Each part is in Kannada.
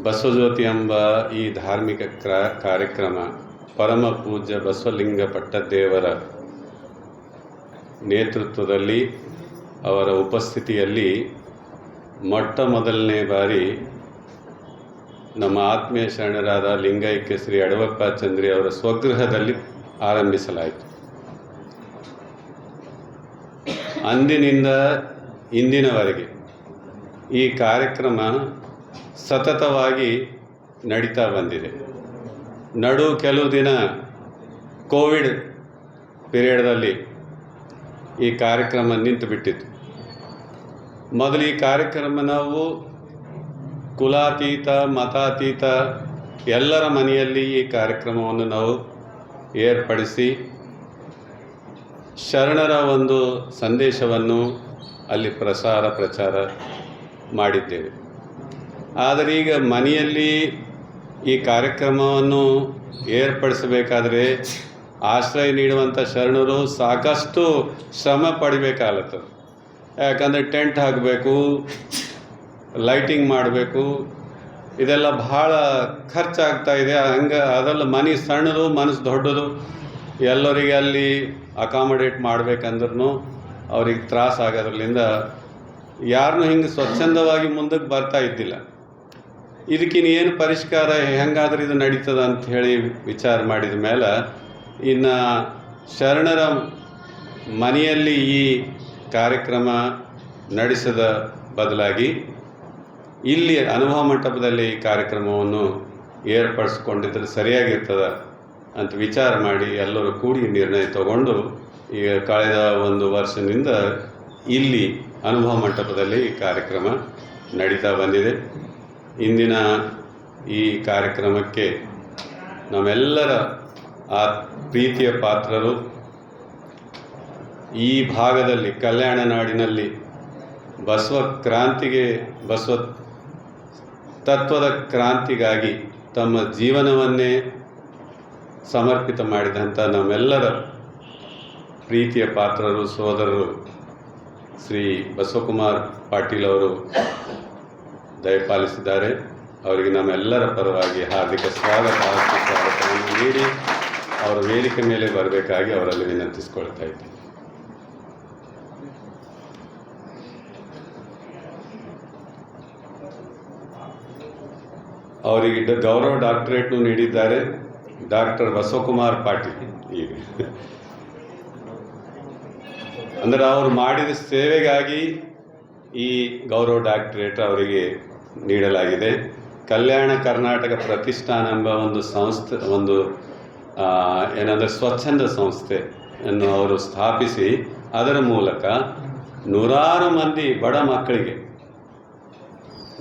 ಬಸವಜ್ಯೋತಿ ಎಂಬ ಈ ಧಾರ್ಮಿಕ ಕಾರ್ಯಕ್ರಮ ಪರಮ ಪೂಜ್ಯ ಬಸವಲಿಂಗ ಪಟ್ಟದೇವರ ನೇತೃತ್ವದಲ್ಲಿ ಅವರ ಉಪಸ್ಥಿತಿಯಲ್ಲಿ ಮೊಟ್ಟ ಮೊದಲನೇ ಬಾರಿ ನಮ್ಮ ಆತ್ಮೀಯ ಶರಣರಾದ ಲಿಂಗೈಕ್ಯ ಶ್ರೀ ಅಡವಪ್ಪ ಚಂದ್ರಿ ಅವರ ಸ್ವಗೃಹದಲ್ಲಿ ಆರಂಭಿಸಲಾಯಿತು. ಅಂದಿನಿಂದ ಇಂದಿನವರೆಗೆ ಈ ಕಾರ್ಯಕ್ರಮ ಸತತವಾಗಿ ನಡೀತಾ ಬಂದಿದೆ. ಕೆಲವು ದಿನ ಕೋವಿಡ್ ಪೀರಿಯಡ್ದಲ್ಲಿ ಈ ಕಾರ್ಯಕ್ರಮ ನಿಂತು ಬಿಟ್ಟಿತ್ತು. ಮೊದಲು ಈ ಕಾರ್ಯಕ್ರಮ ನಾವು ಕುಲಾತೀತ ಮತಾತೀತ ಎಲ್ಲರ ಮನೆಯಲ್ಲಿ ಈ ಕಾರ್ಯಕ್ರಮವನ್ನು ನಾವು ಏರ್ಪಡಿಸಿ ಶರಣರ ಒಂದು ಸಂದೇಶವನ್ನು ಅಲ್ಲಿ ಪ್ರಚಾರ ಮಾಡಿದ್ದೇವೆ. ಆದರೆ ಈಗ ಮನೆಯಲ್ಲಿ ಈ ಕಾರ್ಯಕ್ರಮವನ್ನು ಏರ್ಪಡಿಸಬೇಕಾದ್ರೆ ಆಶ್ರಯ ನೀಡುವಂಥ ಶರಣರು ಸಾಕಷ್ಟು ಶ್ರಮ ಪಡಿಬೇಕಾಗತ್ತೆ. ಯಾಕಂದರೆ ಟೆಂಟ್ ಹಾಕಬೇಕು, ಲೈಟಿಂಗ್ ಮಾಡಬೇಕು, ಇದೆಲ್ಲ ಭಾಳ ಖರ್ಚಾಗ್ತಾ ಇದೆ. ಅದೆಲ್ಲ ಮನೆ ಸಣ್ಣದು ಮನಸ್ಸು ದೊಡ್ಡದು, ಎಲ್ಲರಿಗೆ ಅಲ್ಲಿ ಅಕಾಮಡೇಟ್ ಮಾಡಬೇಕಂದ್ರೂ ಅವ್ರಿಗೆ ತ್ರಾಸ ಆಗೋದ್ರಲ್ಲಿಂದ ಯಾರನ್ನೂ ಹಿಂಗೆ ಸ್ವಚ್ಛಂದವಾಗಿ ಮುಂದಕ್ಕೆ ಬರ್ತಾ ಇದ್ದಿಲ್ಲ. ಇದಕ್ಕಿನ್ನು ಏನು ಪರಿಷ್ಕಾರ, ಹೆಂಗಾದ್ರೆ ಇದು ನಡೀತದ ಅಂತ ಹೇಳಿ ವಿಚಾರ ಮಾಡಿದ ಮೇಲೆ ಇನ್ನು ಶರಣರ ಮನೆಯಲ್ಲಿ ಈ ಕಾರ್ಯಕ್ರಮ ನಡೆಸದ ಬದಲಾಗಿ ಇಲ್ಲಿ ಅನುಭವ ಮಂಟಪದಲ್ಲಿ ಈ ಕಾರ್ಯಕ್ರಮವನ್ನು ಏರ್ಪಡಿಸ್ಕೊಂಡಿದ್ರೆ ಸರಿಯಾಗಿರ್ತದ ಅಂತ ವಿಚಾರ ಮಾಡಿ ಎಲ್ಲರೂ ಕೂಡಿ ನಿರ್ಣಯ ತಗೊಂಡು ಈಗ ಕಳೆದ ಒಂದು ವರ್ಷದಿಂದ ಇಲ್ಲಿ ಅನುಭವ ಮಂಟಪದಲ್ಲಿ ಈ ಕಾರ್ಯಕ್ರಮ ನಡೀತಾ ಬಂದಿದೆ. ಇಂದಿನ ಈ ಕಾರ್ಯಕ್ರಮಕ್ಕೆ ನಮ್ಮೆಲ್ಲರ ಆ ಪ್ರೀತಿಯ ಪಾತ್ರರು ಈ ಭಾಗದಲ್ಲಿ ಕಲ್ಯಾಣ ನಾಡಿನಲ್ಲಿ ಬಸವ ತತ್ವದ ಕ್ರಾಂತಿಗಾಗಿ ತಮ್ಮ ಜೀವನವನ್ನೇ ಸಮರ್ಪಿತ ಮಾಡಿದಂಥ ನಮ್ಮೆಲ್ಲರ ಪ್ರೀತಿಯ ಪಾತ್ರರು ಸೋದರರು ಶ್ರೀ ಬಸವಕುಮಾರ್ ಪಾಟೀಲ್ ಅವರು ದಯಪಾಲಿಸಿದ್ದಾರೆ. ಅವರಿಗೆ ನಮ್ಮೆಲ್ಲರ ಪರವಾಗಿ ಹಾರ್ದಿಕ ಸ್ವಾಗತವನ್ನು ನೀಡಿ ಅವರ ವೇದಿಕೆ ಮೇಲೆ ಬರಬೇಕಾಗಿ ಅವರಲ್ಲಿ ವಿನಂತಿಸಿಕೊಳ್ತಾ ಇದ್ದೀನಿ. ಅವರಿಗೆ ಗೌರವ ಡಾಕ್ಟರೇಟ್ನು ನೀಡಿದ್ದಾರೆ ಡಾಕ್ಟರ್ ಬಸವಕುಮಾರ್ ಪಾಟೀಲ್. ಈಗ ಅಂದರೆ ಅವರು ಮಾಡಿದ ಸೇವೆಗಾಗಿ ಈ ಗೌರವ ಡಾಕ್ಟರೇಟ್ ಅವರಿಗೆ ನೀಡಲಾಗಿದೆ. ಕಲ್ಯಾಣ ಕರ್ನಾಟಕ ಪ್ರತಿಷ್ಠಾನ ಎಂಬ ಒಂದು ಸಂಸ್ಥೆ, ಒಂದು ಏನಂದರೆ ಸ್ವಚ್ಛಂದ ಸಂಸ್ಥೆಯನ್ನು ಅವರು ಸ್ಥಾಪಿಸಿ ಅದರ ಮೂಲಕ ನೂರಾರು ಮಂದಿ ಬಡ ಮಕ್ಕಳಿಗೆ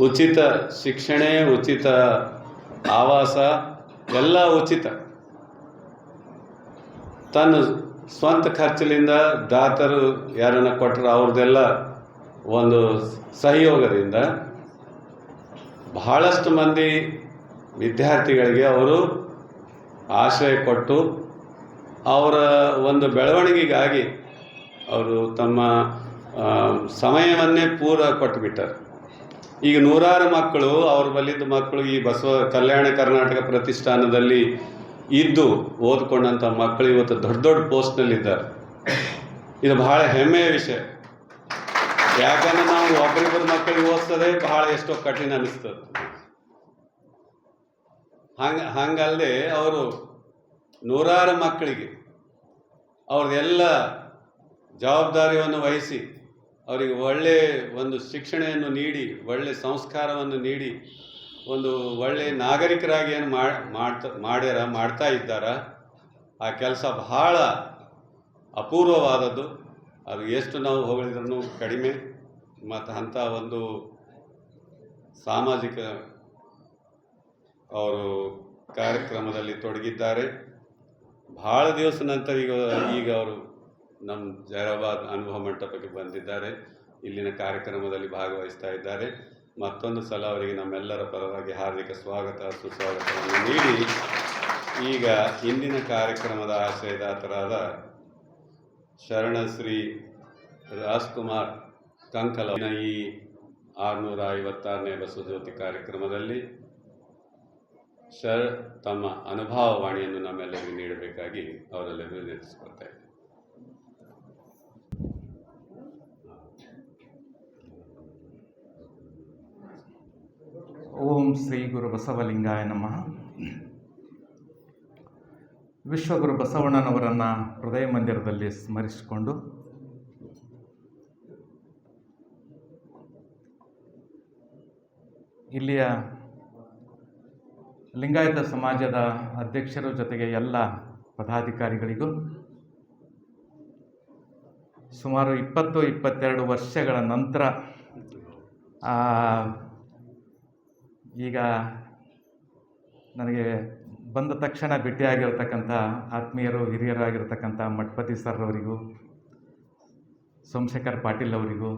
ಉಚಿತ ಶಿಕ್ಷಣ, ಉಚಿತ ಆವಾಸ, ಎಲ್ಲ ಉಚಿತ, ತನ್ನ ಸ್ವಂತ ಖರ್ಚಿನಿಂದ ದಾತರು ಯಾರನ್ನ ಕೊಟ್ಟರು ಅವ್ರದ್ದೆಲ್ಲ ಒಂದು ಸಹಯೋಗದಿಂದ ಬಹಳಷ್ಟು ಮಂದಿ ವಿದ್ಯಾರ್ಥಿಗಳಿಗೆ ಅವರು ಆಶ್ರಯ ಕೊಟ್ಟು ಅವರ ಒಂದು ಬೆಳವಣಿಗೆಗಾಗಿ ಅವರು ತಮ್ಮ ಸಮಯವನ್ನೇ ಪೂರ ಕೊಟ್ಟುಬಿಟ್ಟಾರೆ. ಈಗ ನೂರಾರು ಮಕ್ಕಳು, ಅವ್ರ ಬಲ್ಲಿದ್ದ ಮಕ್ಕಳು ಈ ಕಲ್ಯಾಣ ಕರ್ನಾಟಕ ಪ್ರತಿಷ್ಠಾನದಲ್ಲಿ ಇದ್ದು ಓದ್ಕೊಂಡಂಥ ಮಕ್ಕಳು ಇವತ್ತು ದೊಡ್ಡ ದೊಡ್ಡ ಪೋಸ್ಟ್ನಲ್ಲಿದ್ದಾರೆ. ಇದು ಬಹಳ ಹೆಮ್ಮೆಯ ವಿಷಯ. ಯಾಕಂದ್ರೆ ನಾವು ಒಬ್ಬರಿಬ್ಬರು ಮಕ್ಕಳಿಗೆ ಓದಿಸೋದೇ ಬಹಳ ಎಷ್ಟೋ ಕಠಿಣ ಅನಿಸ್ತದೆ. ಹಂಗಲ್ಲದೆ ಅವರು ನೂರಾರು ಮಕ್ಕಳಿಗೆ ಅವ್ರದ್ದೆಲ್ಲ ಜವಾಬ್ದಾರಿಯನ್ನು ವಹಿಸಿ ಅವರಿಗೆ ಒಳ್ಳೆಯ ಒಂದು ಶಿಕ್ಷಣವನ್ನು ನೀಡಿ, ಒಳ್ಳೆಯ ಸಂಸ್ಕಾರವನ್ನು ನೀಡಿ, ಒಂದು ಒಳ್ಳೆಯ ನಾಗರಿಕರಾಗಿ ಏನು ಮಾಡ್ತಾ ಇದ್ದಾರ. ಆ ಕೆಲಸ ಬಹಳ ಅಪೂರ್ವವಾದದ್ದು. ಅದು ಎಷ್ಟು ನಾವು ಹೊಗಳಿದ್ರೂ ಕಡಿಮೆ. ಮತ್ತು ಅಂಥ ಒಂದು ಸಾಮಾಜಿಕ ಅವರು ಕಾರ್ಯಕ್ರಮದಲ್ಲಿ ತೊಡಗಿದ್ದಾರೆ. ಭಾಳ ದಿವಸ ನಂತರ ಈಗ ಅವರು ನಮ್ಮ ಜೈರಾಬಾದ್ ಅನುಭವ ಮಂಟಪಕ್ಕೆ ಬಂದಿದ್ದಾರೆ. ಇಲ್ಲಿನ ಕಾರ್ಯಕ್ರಮದಲ್ಲಿ ಭಾಗವಹಿಸ್ತಾ ಇದ್ದಾರೆ. ಮತ್ತೊಂದು ಸಲ ಅವರಿಗೆ ನಮ್ಮೆಲ್ಲರ ಪರವಾಗಿ ಹಾರ್ದಿಕ ಸುಸ್ವಾಗತವನ್ನು ನೀಡಿ ಈಗ ಇಂದಿನ ಕಾರ್ಯಕ್ರಮದ ಆಶ್ರಯದಾತರಾದ ಶರಣಶ್ರೀ ರಾಜ್ಕುಮಾರ್ ಕಂಕಲ ಈ 656ನೇ ಬಸವಜ್ಯೋತಿ ಕಾರ್ಯಕ್ರಮದಲ್ಲಿ ಸರ್ ತಮ್ಮ ಅನುಭವವಾಣಿಯನ್ನು ನಮ್ಮೆಲ್ಲರಿಗೂ ನೀಡಬೇಕಾಗಿ ಅವರಲ್ಲಿ ವಿನಂತಿಸಿಕೊಳ್ತಾ ಇದ್ದೀನಿ. ಓಂ ಶ್ರೀ ಗುರು ಬಸವಲಿಂಗಾಯ ನಮಃ. ವಿಶ್ವಗುರು ಬಸವಣ್ಣನವರನ್ನು ಹೃದಯ ಮಂದಿರದಲ್ಲಿ ಸ್ಮರಿಸಿಕೊಂಡು ಇಲ್ಲಿಯ ಲಿಂಗಾಯತ ಸಮಾಜದ ಅಧ್ಯಕ್ಷರ ಜೊತೆಗೆ ಎಲ್ಲ ಪದಾಧಿಕಾರಿಗಳಿಗೂ ಸುಮಾರು 20-22 ವರ್ಷಗಳ ನಂತರ ಈಗ ನನಗೆ ಬಂದ ತಕ್ಷಣ ಭೇಟಿಯಾಗಿರ್ತಕ್ಕಂಥ ಆತ್ಮೀಯರು ಹಿರಿಯರಾಗಿರ್ತಕ್ಕಂಥ ಮಠಪತಿ ಸರ್ ಅವರಿಗೂ, ಸೋಮಶೇಖರ್ ಪಾಟೀಲ್ ಅವರಿಗೂ,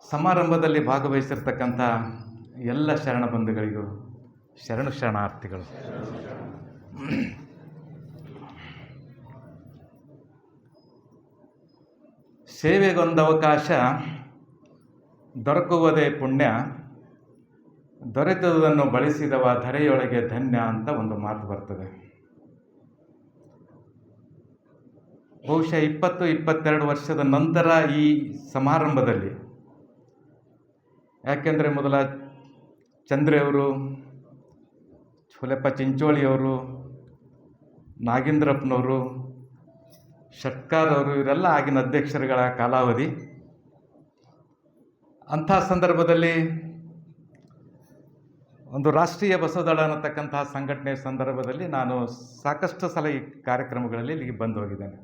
ಸಮಾರಂಭದಲ್ಲಿ ಭಾಗವಹಿಸಿರ್ತಕ್ಕಂಥ ಎಲ್ಲ ಶರಣ ಬಂಧುಗಳಿಗೂ ಶರಣಾರ್ಥಿಗಳು. ಸೇವೆಗೊಂದು ಅವಕಾಶ ದೊರಕುವುದೇ ಪುಣ್ಯ, ದೊರೆತುದನ್ನು ಬಳಸಿದವ ಧರೆಯೊಳಗೆ ಧನ್ಯ ಅಂತ ಒಂದು ಮಾತು ಬರ್ತದೆ. ಬಹುಶಃ 20-22 ವರ್ಷದ ನಂತರ ಈ ಸಮಾರಂಭದಲ್ಲಿ, ಯಾಕೆಂದರೆ ಮೊದಲ ಚಂದ್ರೆಯವರು, ಚೋಲೆಪ್ಪ ಚಿಂಚೋಳಿಯವರು, ನಾಗೇಂದ್ರಪ್ಪನವರು, ಷಟ್ಕಾರ್ ಅವರು, ಇವರೆಲ್ಲ ಆಗಿನ ಅಧ್ಯಕ್ಷರುಗಳ ಕಾಲಾವಧಿ. ಅಂಥ ಸಂದರ್ಭದಲ್ಲಿ ಒಂದು ರಾಷ್ಟ್ರೀಯ ಬಸವದಳ ಅನ್ನತಕ್ಕಂತಹ ಸಂಘಟನೆಯ ಸಂದರ್ಭದಲ್ಲಿ ನಾನು ಸಾಕಷ್ಟು ಸಲ ಈ ಕಾರ್ಯಕ್ರಮಗಳಲ್ಲಿ ಇಲ್ಲಿಗೆ ಬಂದು ಹೋಗಿದ್ದೇನೆ.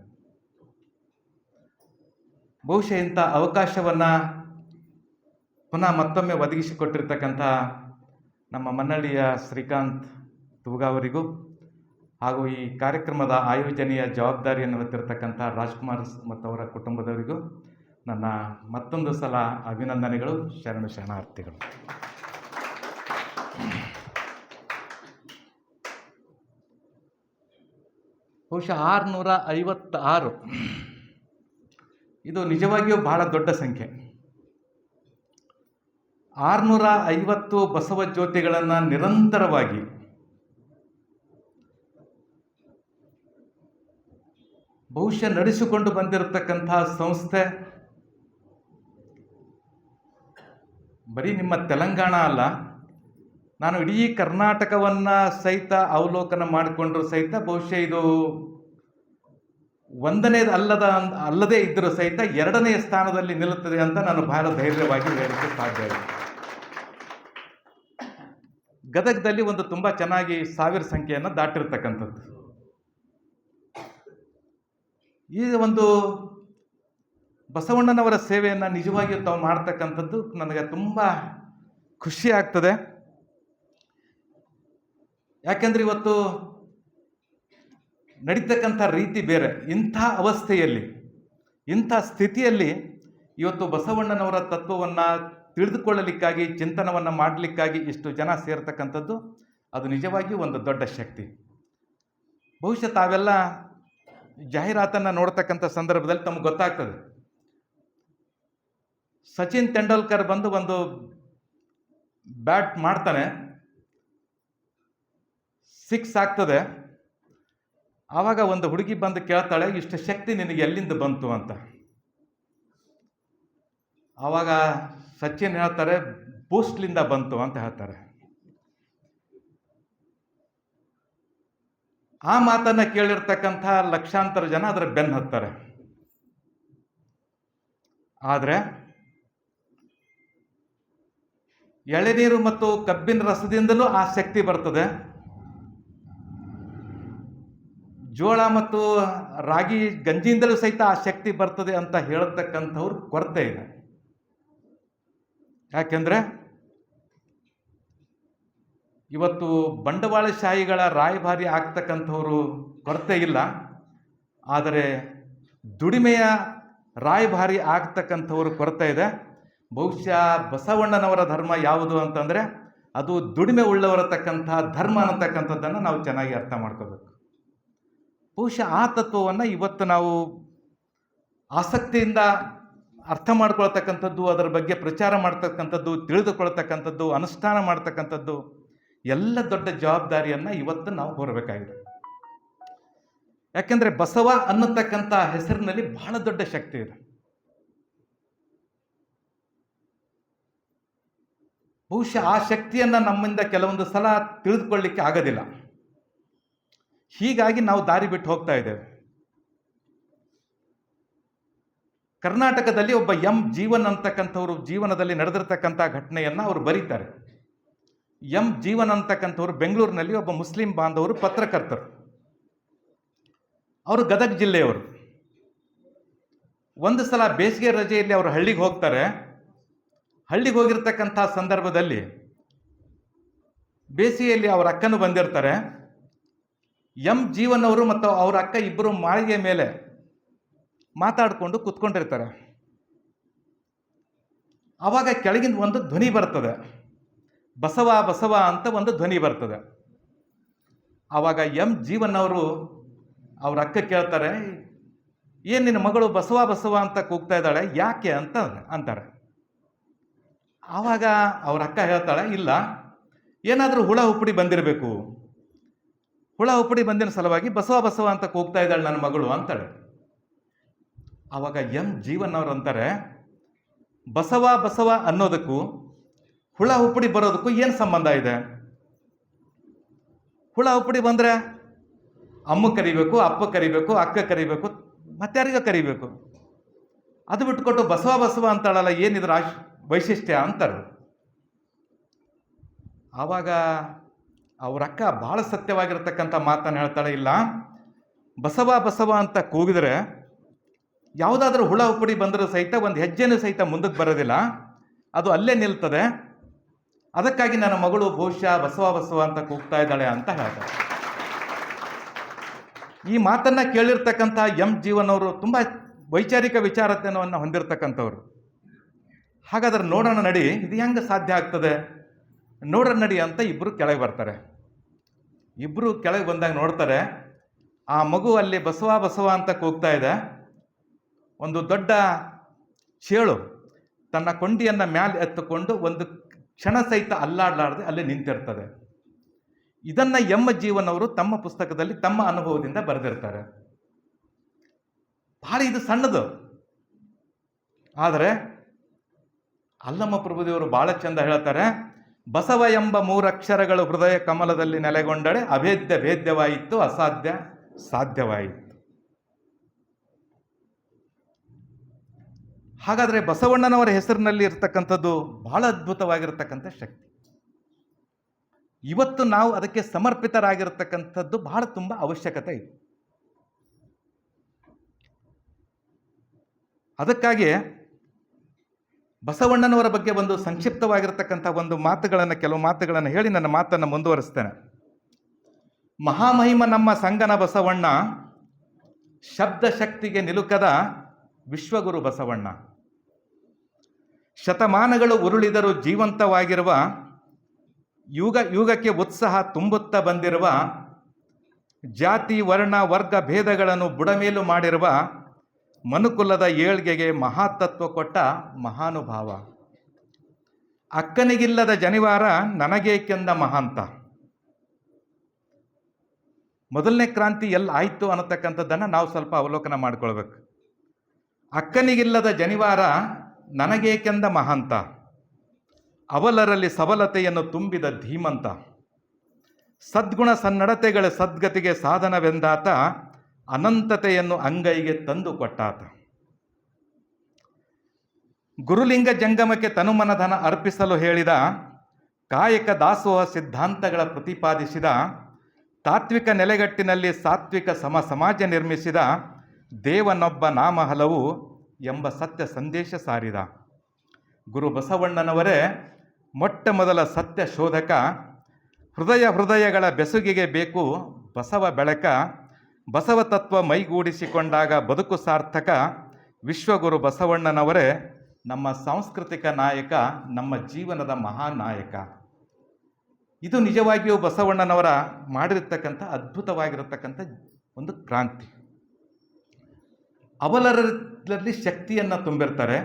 ಬಹುಶಃ ಇಂಥ ಅವಕಾಶವನ್ನು ಪುನಃ ಮತ್ತೊಮ್ಮೆ ಒದಗಿಸಿಕೊಟ್ಟಿರ್ತಕ್ಕಂಥ ನಮ್ಮ ಮನ್ನಳ್ಳಿಯ ಶ್ರೀಕಾಂತ್ ತೂಗಾ ಅವರಿಗೂ ಹಾಗೂ ಈ ಕಾರ್ಯಕ್ರಮದ ಆಯೋಜನೆಯ ಜವಾಬ್ದಾರಿಯನ್ನು ಹೊತ್ತಿರತಕ್ಕಂಥ ರಾಜ್ಕುಮಾರ್ ಮತ್ತು ಅವರ ಕುಟುಂಬದವರಿಗೂ ನನ್ನ ಮತ್ತೊಂದು ಸಲ ಅಭಿನಂದನೆಗಳು, ಶರಣಾರ್ಥಿಗಳು. ಬಹುಶಃ 656 ಇದು ನಿಜವಾಗಿಯೂ ಬಹಳ ದೊಡ್ಡ ಸಂಖ್ಯೆ. 650 ಬಸವ ಜ್ಯೋತಿಗಳನ್ನು ನಿರಂತರವಾಗಿ ಬಹುಶಃ ನಡೆಸಿಕೊಂಡು ಬಂದಿರತಕ್ಕಂಥ ಸಂಸ್ಥೆ ಬರೀ ನಿಮ್ಮ ತೆಲಂಗಾಣ ಅಲ್ಲ, ನಾನು ಇಡೀ ಕರ್ನಾಟಕವನ್ನು ಸಹಿತ ಅವಲೋಕನ ಮಾಡಿಕೊಂಡ್ರೂ ಸಹಿತ ಬಹುಶಃ ಇದು ಒಂದನೇದು ಅಲ್ಲದೇ ಇದ್ದರೂ ಸಹಿತ 2ನೇ ಸ್ಥಾನದಲ್ಲಿ ನಿಲ್ಲುತ್ತದೆ ಅಂತ ನಾನು ಬಹಳ ಧೈರ್ಯವಾಗಿ ಹೇಳಲಿಕ್ಕೆ ಸಾಧ್ಯ ಇದೆ. ಗದಗದಲ್ಲಿ ಒಂದು ತುಂಬ ಚೆನ್ನಾಗಿ 1000 ಸಂಖ್ಯೆಯನ್ನು ದಾಟಿರ್ತಕ್ಕಂಥದ್ದು. ಈ ಒಂದು ಬಸವಣ್ಣನವರ ಸೇವೆಯನ್ನು ನಿಜವಾಗಿಯೂ ತಾವು ಮಾಡ್ತಕ್ಕಂಥದ್ದು ನನಗೆ ತುಂಬ ಖುಷಿ ಆಗ್ತದೆ. ಯಾಕೆಂದರೆ ಇವತ್ತು ನಡೀತಕ್ಕಂಥ ರೀತಿ ಬೇರೆ. ಇಂಥ ಅವಸ್ಥೆಯಲ್ಲಿ, ಇಂಥ ಸ್ಥಿತಿಯಲ್ಲಿ ಇವತ್ತು ಬಸವಣ್ಣನವರ ತತ್ವವನ್ನು ತಿಳಿದುಕೊಳ್ಳಲಿಕ್ಕಾಗಿ, ಚಿಂತನವನ್ನು ಮಾಡಲಿಕ್ಕಾಗಿ ಇಷ್ಟು ಜನ ಸೇರ್ತಕ್ಕಂಥದ್ದು ಅದು ನಿಜವಾಗಿಯೂ ಒಂದು ದೊಡ್ಡ ಶಕ್ತಿ. ಬಹುಶಃ ತಾವೆಲ್ಲ ಜಾಹೀರಾತನ್ನು ನೋಡ್ತಕ್ಕಂಥ ಸಂದರ್ಭದಲ್ಲಿ ತಮಗೆ ಗೊತ್ತಾಗ್ತದೆ, ಸಚಿನ್ ತೆಂಡೂಲ್ಕರ್ ಬಂದು ಒಂದು ಬ್ಯಾಟ್ ಮಾಡ್ತಾನೆ, 6 ಆಗ್ತದೆ. ಆವಾಗ ಒಂದು ಹುಡುಗಿ ಬಂದು ಕೇಳ್ತಾಳೆ, ಇಷ್ಟು ಶಕ್ತಿ ನಿನಗೆ ಎಲ್ಲಿಂದ ಬಂತು ಅಂತ. ಆವಾಗ ಸಚಿನ್ ಹೇಳ್ತಾರೆ, ಬೂಸ್ಟ್ಲಿಂದ ಬಂತು ಅಂತ ಹೇಳ್ತಾರೆ. ಆ ಮಾತನ್ನು ಕೇಳಿರ್ತಕ್ಕಂಥ ಲಕ್ಷಾಂತರ ಜನ ಅದರ ಬೆನ್ನು ಹತ್ತಾರೆ. ಆದರೆ ಎಳೆನೀರು ಮತ್ತು ಕಬ್ಬಿನ ರಸದಿಂದಲೂ ಆ ಶಕ್ತಿ ಬರ್ತದೆ. ಜೋಳ ಮತ್ತು ರಾಗಿ ಗಂಜಿಯಿಂದಲೂ ಸಹಿತ ಆ ಶಕ್ತಿ ಬರ್ತದೆ ಅಂತ ಹೇಳತಕ್ಕಂಥವ್ರ ಕೊರತೆ ಇದೆ. ಯಾಕೆಂದರೆ ಇವತ್ತು ಬಂಡವಾಳಶಾಹಿಗಳ ರಾಯಭಾರಿ ಆಗ್ತಕ್ಕಂಥವರು ಕೊರತೆ ಇಲ್ಲ, ಆದರೆ ದುಡಿಮೆಯ ರಾಯಭಾರಿ ಆಗ್ತಕ್ಕಂಥವ್ರ ಕೊರತೆ ಇದೆ. ಬಹುಶಃ ಬಸವಣ್ಣನವರ ಧರ್ಮ ಯಾವುದು ಅಂತಂದರೆ ಅದು ದುಡಿಮೆ ಉಳ್ಳವರತಕ್ಕಂಥ ಧರ್ಮ ಅನ್ನತಕ್ಕಂಥದ್ದನ್ನು ನಾವು ಚೆನ್ನಾಗಿ ಅರ್ಥ ಮಾಡ್ಕೋಬೇಕು. ಬಹುಶಃ ಆ ತತ್ವವನ್ನು ಇವತ್ತು ನಾವು ಆಸಕ್ತಿಯಿಂದ ಅರ್ಥ ಮಾಡ್ಕೊಳ್ತಕ್ಕಂಥದ್ದು, ಅದರ ಬಗ್ಗೆ ಪ್ರಚಾರ ಮಾಡ್ತಕ್ಕಂಥದ್ದು, ತಿಳಿದುಕೊಳ್ತಕ್ಕಂಥದ್ದು, ಅನುಷ್ಠಾನ ಮಾಡ್ತಕ್ಕಂಥದ್ದು ಎಲ್ಲ ದೊಡ್ಡ ಜವಾಬ್ದಾರಿಯನ್ನು ಇವತ್ತು ನಾವು ಹೊರಬೇಕಾಗಿದೆ. ಯಾಕೆಂದರೆ ಬಸವ ಅನ್ನತಕ್ಕಂಥ ಹೆಸರಿನಲ್ಲಿ ಬಹಳ ದೊಡ್ಡ ಶಕ್ತಿ ಇದೆ. ಬಹುಶಃ ಆ ಶಕ್ತಿಯನ್ನು ನಮ್ಮಿಂದ ಕೆಲವೊಂದು ಸಲ ತಿಳಿದುಕೊಳ್ಳಿಕ್ಕೆ ಆಗೋದಿಲ್ಲ. ಹೀಗಾಗಿ ನಾವು ದಾರಿ ಬಿಟ್ಟು ಹೋಗ್ತಾ ಇದ್ದೇವೆ. ಕರ್ನಾಟಕದಲ್ಲಿ ಒಬ್ಬ ಎಂ ಜೀವನ್ ಅಂತಕ್ಕಂಥವ್ರು ಜೀವನದಲ್ಲಿ ನಡೆದಿರ್ತಕ್ಕಂಥ ಘಟನೆಯನ್ನು ಅವರು ಬರೀತಾರೆ. ಎಂ ಜೀವನ್ ಅಂತಕ್ಕಂಥವ್ರು ಬೆಂಗಳೂರಿನಲ್ಲಿ ಒಬ್ಬ ಮುಸ್ಲಿಂ ಬಾಂಧವರು, ಪತ್ರಕರ್ತರು. ಅವರು ಗದಗ ಜಿಲ್ಲೆಯವರು. ಒಂದು ಸಲ ಬೇಸಿಗೆ ರಜೆಯಲ್ಲಿ ಅವರು ಹಳ್ಳಿಗೆ ಹೋಗ್ತಾರೆ. ಹಳ್ಳಿಗೆ ಹೋಗಿರ್ತಕ್ಕಂಥ ಸಂದರ್ಭದಲ್ಲಿ ಬೇಸಿಗೆಯಲ್ಲಿ ಅವರ ಅಕ್ಕನು ಬಂದಿರ್ತಾರೆ. ಎಂ ಜೀವನ್ ಅವರು ಮತ್ತು ಅವರ ಅಕ್ಕ ಇಬ್ಬರು ಮಾಳಿಗೆ ಮೇಲೆ ಮಾತಾಡಿಕೊಂಡು ಕೂತ್ಕೊಂಡಿರ್ತಾರೆ. ಆವಾಗ ಕೆಳಗಿಂದ ಒಂದು ಧ್ವನಿ ಬರ್ತದೆ, ಬಸವ ಬಸವ ಅಂತ ಒಂದು ಧ್ವನಿ ಬರ್ತದೆ. ಆವಾಗ ಎಂ ಜೀವನ್ ಅವರು ಅವ್ರ ಅಕ್ಕ ಕೇಳ್ತಾರೆ, ಏನು ನಿನ್ನ ಮಗಳು ಬಸವ ಬಸವ ಅಂತ ಕೂಗ್ತಾ ಇದ್ದಾಳೆ, ಯಾಕೆ ಅಂತ ಅಂತಾರೆ. ಆವಾಗ ಅವ್ರ ಅಕ್ಕ ಹೇಳ್ತಾಳೆ, ಇಲ್ಲ, ಏನಾದರೂ ಹುಳ ಹುಪ್ಪಡಿ ಬಂದಿರಬೇಕು, ಹುಳ ಹುಪ್ಪಡಿ ಬಂದಿನ ಸಲುವಾಗಿ ಬಸವ ಬಸವ ಅಂತ ಕೂಗ್ತಾ ಇದ್ದಾಳೆ ನನ್ನ ಮಗಳು ಅಂತಾಳೆ. ಆವಾಗ ಎಂ ಜೀವನ್ ಅವರು ಅಂತಾರೆ, ಬಸವ ಬಸವ ಅನ್ನೋದಕ್ಕೂ ಹುಳ ಹುಪ್ಪಡಿ ಬರೋದಕ್ಕೂ ಏನು ಸಂಬಂಧ ಇದೆ? ಹುಳ ಹುಪ್ಪಡಿ ಬಂದರೆ ಅಮ್ಮ ಕರಿಬೇಕು, ಅಪ್ಪ ಕರಿಬೇಕು, ಅಕ್ಕ ಕರಿಬೇಕು, ಮತ್ತಾರಿಗ ಕರಿಬೇಕು. ಅದು ಬಿಟ್ಕೊಟ್ಟು ಬಸವ ಬಸವ ಅಂತಾಳಲ್ಲ, ಏನಿದ್ರ ವೈಶಿಷ್ಟ್ಯ ಅಂತಾರೆ. ಆವಾಗ ಅವ್ರ ಅಕ್ಕ ಭಾಳ ಸತ್ಯವಾಗಿರ್ತಕ್ಕಂಥ ಮಾತನ್ನು ಹೇಳ್ತಾಳೆ, ಇಲ್ಲ, ಬಸವ ಬಸವ ಅಂತ ಕೂಗಿದ್ರೆ ಯಾವುದಾದ್ರೂ ಹುಳ ಹುಪ್ಪಡಿ ಬಂದರೂ ಸಹಿತ ಒಂದು ಹೆಜ್ಜೆನೂ ಸಹಿತ ಮುಂದಕ್ಕೆ ಬರೋದಿಲ್ಲ, ಅದು ಅಲ್ಲೇ ನಿಲ್ತದೆ. ಅದಕ್ಕಾಗಿ ನನ್ನ ಮಗಳು ಬಹುಶಃ ಬಸವ ಬಸವ ಅಂತ ಕೂಗ್ತಾ ಇದ್ದಾಳೆ ಅಂತ ಹೇಳ್ತಾರೆ. ಈ ಮಾತನ್ನು ಕೇಳಿರ್ತಕ್ಕಂಥ ಎಂ ಜೀವನ್ ಅವರು ತುಂಬ ವೈಚಾರಿಕ ವಿಚಾರತೆಯನ್ನು ಹೊಂದಿರತಕ್ಕಂಥವ್ರು. ಹಾಗಾದ್ರೆ ನೋಡೋಣ ನಡಿ, ಇದು ಹೆಂಗೆ ಸಾಧ್ಯ ಆಗ್ತದೆ, ನೋಡೋಣ ನಡಿ ಅಂತ ಇಬ್ಬರು ಕೆಳಗೆ ಬರ್ತಾರೆ. ಇಬ್ಬರು ಕೆಳಗೆ ಬಂದಾಗ ನೋಡ್ತಾರೆ, ಆ ಮಗು ಅಲ್ಲಿ ಬಸವ ಬಸವ ಅಂತ ಕೂಗ್ತಾ ಇದೆ. ಒಂದು ದೊಡ್ಡ ಚೇಳು ತನ್ನ ಕೊಂಡಿಯನ್ನು ಮ್ಯಾಲೆ ಎತ್ತುಕೊಂಡು ಒಂದು ಕ್ಷಣ ಸಹಿತ ಅಲ್ಲಾಡಲಾರದೆ ಅಲ್ಲಿ ನಿಂತಿರ್ತದೆ. ಇದನ್ನು ಎಂ ಜೀವನ್ ಅವರು ತಮ್ಮ ಪುಸ್ತಕದಲ್ಲಿ ತಮ್ಮ ಅನುಭವದಿಂದ ಬರೆದಿರ್ತಾರೆ. ಭಾಳ ಇದು ಸಣ್ಣದು, ಆದರೆ ಅಲ್ಲಮ್ಮ ಪ್ರಭುದೇವರು ಭಾಳ ಚಂದ ಹೇಳ್ತಾರೆ, ಬಸವ ಎಂಬ ಮೂರಕ್ಷರಗಳು ಹೃದಯ ಕಮಲದಲ್ಲಿ ನೆಲೆಗೊಂಡರೆ ಅಭೇದ್ಯ ಭೇದ್ಯವಾಯಿತು, ಅಸಾಧ್ಯ ಸಾಧ್ಯವಾಯಿತು. ಹಾಗಾದರೆ ಬಸವಣ್ಣನವರ ಹೆಸರಿನಲ್ಲಿ ಇರತಕ್ಕಂಥದ್ದು ಬಹಳ ಅದ್ಭುತವಾಗಿರ್ತಕ್ಕಂಥ ಶಕ್ತಿ. ಇವತ್ತು ನಾವು ಅದಕ್ಕೆ ಸಮರ್ಪಿತರಾಗಿರ್ತಕ್ಕಂಥದ್ದು ಬಹಳ ತುಂಬ ಅವಶ್ಯಕತೆ ಇದೆ. ಅದಕ್ಕಾಗಿ ಬಸವಣ್ಣನವರ ಬಗ್ಗೆ ಒಂದು ಸಂಕ್ಷಿಪ್ತವಾಗಿರ್ತಕ್ಕಂಥ ಕೆಲವು ಮಾತುಗಳನ್ನು ಹೇಳಿ ನನ್ನ ಮಾತನ್ನು ಮುಂದುವರಿಸ್ತೇನೆ. ಮಹಾಮಹಿಮ ನಮ್ಮ ಸಂಗನ ಬಸವಣ್ಣ, ಶಬ್ದ ಶಕ್ತಿಗೆ ನಿಲುಕದ ವಿಶ್ವಗುರು ಬಸವಣ್ಣ. ಶತಮಾನಗಳು ಉರುಳಿದರೂ ಜೀವಂತವಾಗಿರುವ, ಯುಗ ಯುಗಕ್ಕೆ ಉತ್ಸಾಹ ತುಂಬುತ್ತಾ ಬಂದಿರುವ, ಜಾತಿ ವರ್ಣ ವರ್ಗ ಭೇದಗಳನ್ನು ಬುಡಮೇಲು ಮಾಡಿರುವ, ಮನುಕುಲದ ಏಳ್ಗೆಗೆ ಮಹಾತತ್ವ ಕೊಟ್ಟ ಮಹಾನುಭಾವ. ಅಕ್ಕನಿಗಿಲ್ಲದ ಜನಿವಾರ ನನಗೇಕೆಂದ ಮಹಾಂತ. ಮೊದಲನೇ ಕ್ರಾಂತಿ ಎಲ್ಲ ಆಯಿತು ಅನ್ನತಕ್ಕಂಥದ್ದನ್ನು ನಾವು ಸ್ವಲ್ಪ ಅವಲೋಕನ ಮಾಡಿಕೊಳ್ಬೇಕು. ಅಕ್ಕನಿಗಿಲ್ಲದ ಜನಿವಾರ ನನಗೇಕೆಂದ ಮಹಾಂತ, ಅವಲರಲ್ಲಿ ಸಬಲತೆಯನ್ನು ತುಂಬಿದ ಧೀಮಂತ. ಸದ್ಗುಣ ಸನ್ನಡತೆಗಳ ಸದ್ಗತಿಗೆ ಸಾಧನವೆಂದಾತ, ಅನಂತತೆಯನ್ನು ಅಂಗೈಗೆ ತಂದು ಕೊಟ್ಟಾತ. ಗುರುಲಿಂಗ ಜಂಗಮಕ್ಕೆ ತನುಮನಧನ ಅರ್ಪಿಸಲು ಹೇಳಿದ, ಕಾಯಕ ದಾಸೋಹ ಸಿದ್ಧಾಂತಗಳ ಪ್ರತಿಪಾದಿಸಿದ, ತಾತ್ವಿಕ ನೆಲೆಗಟ್ಟಿನಲ್ಲಿ ಸಾತ್ವಿಕ ಸಮಾಜ ನಿರ್ಮಿಸಿದ, ದೇವನೊಬ್ಬ ನಾಮ ಹಲವು ಎಂಬ ಸತ್ಯ ಸಂದೇಶ ಸಾರಿದ. ಗುರು ಬಸವಣ್ಣನವರೇ ಮೊಟ್ಟ ಮೊದಲ ಸತ್ಯ ಶೋಧಕ. ಹೃದಯಗಳ ಬೆಸುಗಿಗೆ ಬೇಕು ಬಸವ ಬೆಳಕ. ಬಸವ ತತ್ವ ಮೈಗೂಡಿಸಿಕೊಂಡಾಗ ಬದುಕು ಸಾರ್ಥಕ. ವಿಶ್ವಗುರು ಬಸವಣ್ಣನವರೇ ನಮ್ಮ ಸಾಂಸ್ಕೃತಿಕ ನಾಯಕ, ನಮ್ಮ ಜೀವನದ ಮಹಾನಾಯಕ. ಇದು ನಿಜವಾಗಿಯೂ ಬಸವಣ್ಣನವರ ಮಾಡಿರ್ತಕ್ಕಂಥ ಅದ್ಭುತವಾಗಿರತಕ್ಕಂಥ ಒಂದು ಕ್ರಾಂತಿ. ಅವಲರಲ್ಲಿ ಶಕ್ತಿಯನ್ನು ತುಂಬಿರ್ತಾರೆ.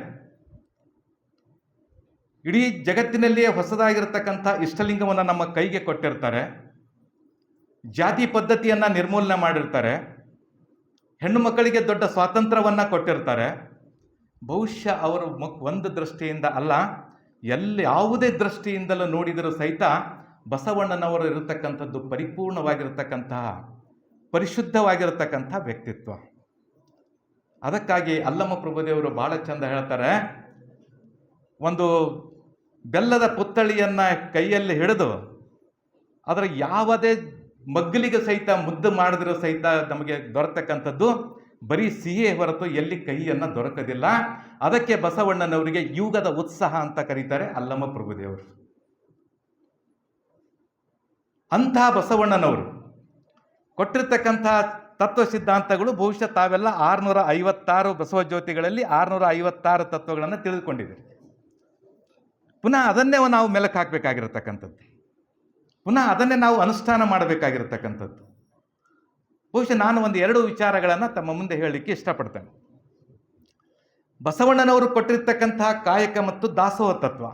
ಇಡೀ ಜಗತ್ತಿನಲ್ಲಿಯೇ ಹೊಸದಾಗಿರ್ತಕ್ಕಂಥ ಇಷ್ಟಲಿಂಗವನ್ನು ನಮ್ಮ ಕೈಗೆ ಕೊಟ್ಟಿರ್ತಾರೆ. ಜಾತಿ ಪದ್ಧತಿಯನ್ನು ನಿರ್ಮೂಲನೆ ಮಾಡಿರ್ತಾರೆ. ಹೆಣ್ಣು ಮಕ್ಕಳಿಗೆ ದೊಡ್ಡ ಸ್ವಾತಂತ್ರ್ಯವನ್ನು ಕೊಟ್ಟಿರ್ತಾರೆ. ಬಹುಶಃ ಅವರು ಒಂದು ದೃಷ್ಟಿಯಿಂದ ಅಲ್ಲ, ಯಾವುದೇ ದೃಷ್ಟಿಯಿಂದಲೂ ನೋಡಿದರೂ ಸಹಿತ ಬಸವಣ್ಣನವರು ಇರತಕ್ಕಂಥದ್ದು ಪರಿಪೂರ್ಣವಾಗಿರತಕ್ಕಂತಹ ಪರಿಶುದ್ಧವಾಗಿರತಕ್ಕಂಥ ವ್ಯಕ್ತಿತ್ವ. ಅದಕ್ಕಾಗಿ ಅಲ್ಲಮ ಪ್ರಭುದೇವರು ಭಾಳ ಚಂದ ಹೇಳ್ತಾರೆ, ಒಂದು ಬೆಲ್ಲದ ಪುತ್ತಳಿಯನ್ನು ಕೈಯಲ್ಲಿ ಹಿಡಿದು ಅದರ ಯಾವುದೇ ಮಗ್ಗಲಿಗೆ ಸಹಿತ ಮುದ್ದು ಮಾಡಿದ್ರೂ ಸಹಿತ ನಮಗೆ ದೊರತಕ್ಕಂಥದ್ದು ಬರೀ ಸಿಹಿ ಹೊರತು ಎಲ್ಲಿ ಕೈಯನ್ನು ದೊರಕದಿಲ್ಲ. ಅದಕ್ಕೆ ಬಸವಣ್ಣನವರಿಗೆ ಯುಗದ ಉತ್ಸಾಹ ಅಂತ ಕರೀತಾರೆ ಅಲ್ಲಮ ಪ್ರಭುದೇವರು. ಅಂತಹ ಬಸವಣ್ಣನವರು ಕೊಟ್ಟಿರ್ತಕ್ಕಂಥ ತತ್ವ ಸಿದ್ಧಾಂತಗಳು ಬಹುಶಃ ತಾವೆಲ್ಲ 656 ಬಸವ ಜ್ಯೋತಿಗಳಲ್ಲಿ 656 ತತ್ವಗಳನ್ನು ತಿಳಿದುಕೊಂಡಿದ್ದೀರಿ. ಪುನಃ ಅದನ್ನೇ ನಾವು ಮೆಲುಕು ಹಾಕಬೇಕಾಗಿರತಕ್ಕಂಥದ್ದು, ಪುನಃ ಅದನ್ನೇ ನಾವು ಅನುಷ್ಠಾನ ಮಾಡಬೇಕಾಗಿರತಕ್ಕಂಥದ್ದು. ಬಹುಶಃ ನಾನು ಒಂದು 2 ವಿಚಾರಗಳನ್ನು ತಮ್ಮ ಮುಂದೆ ಹೇಳಲಿಕ್ಕೆ ಇಷ್ಟಪಡ್ತೇನೆ. ಬಸವಣ್ಣನವರು ಕೊಟ್ಟಿರ್ತಕ್ಕಂತಹ ಕಾಯಕ ಮತ್ತು ದಾಸೋಹ ತತ್ವ.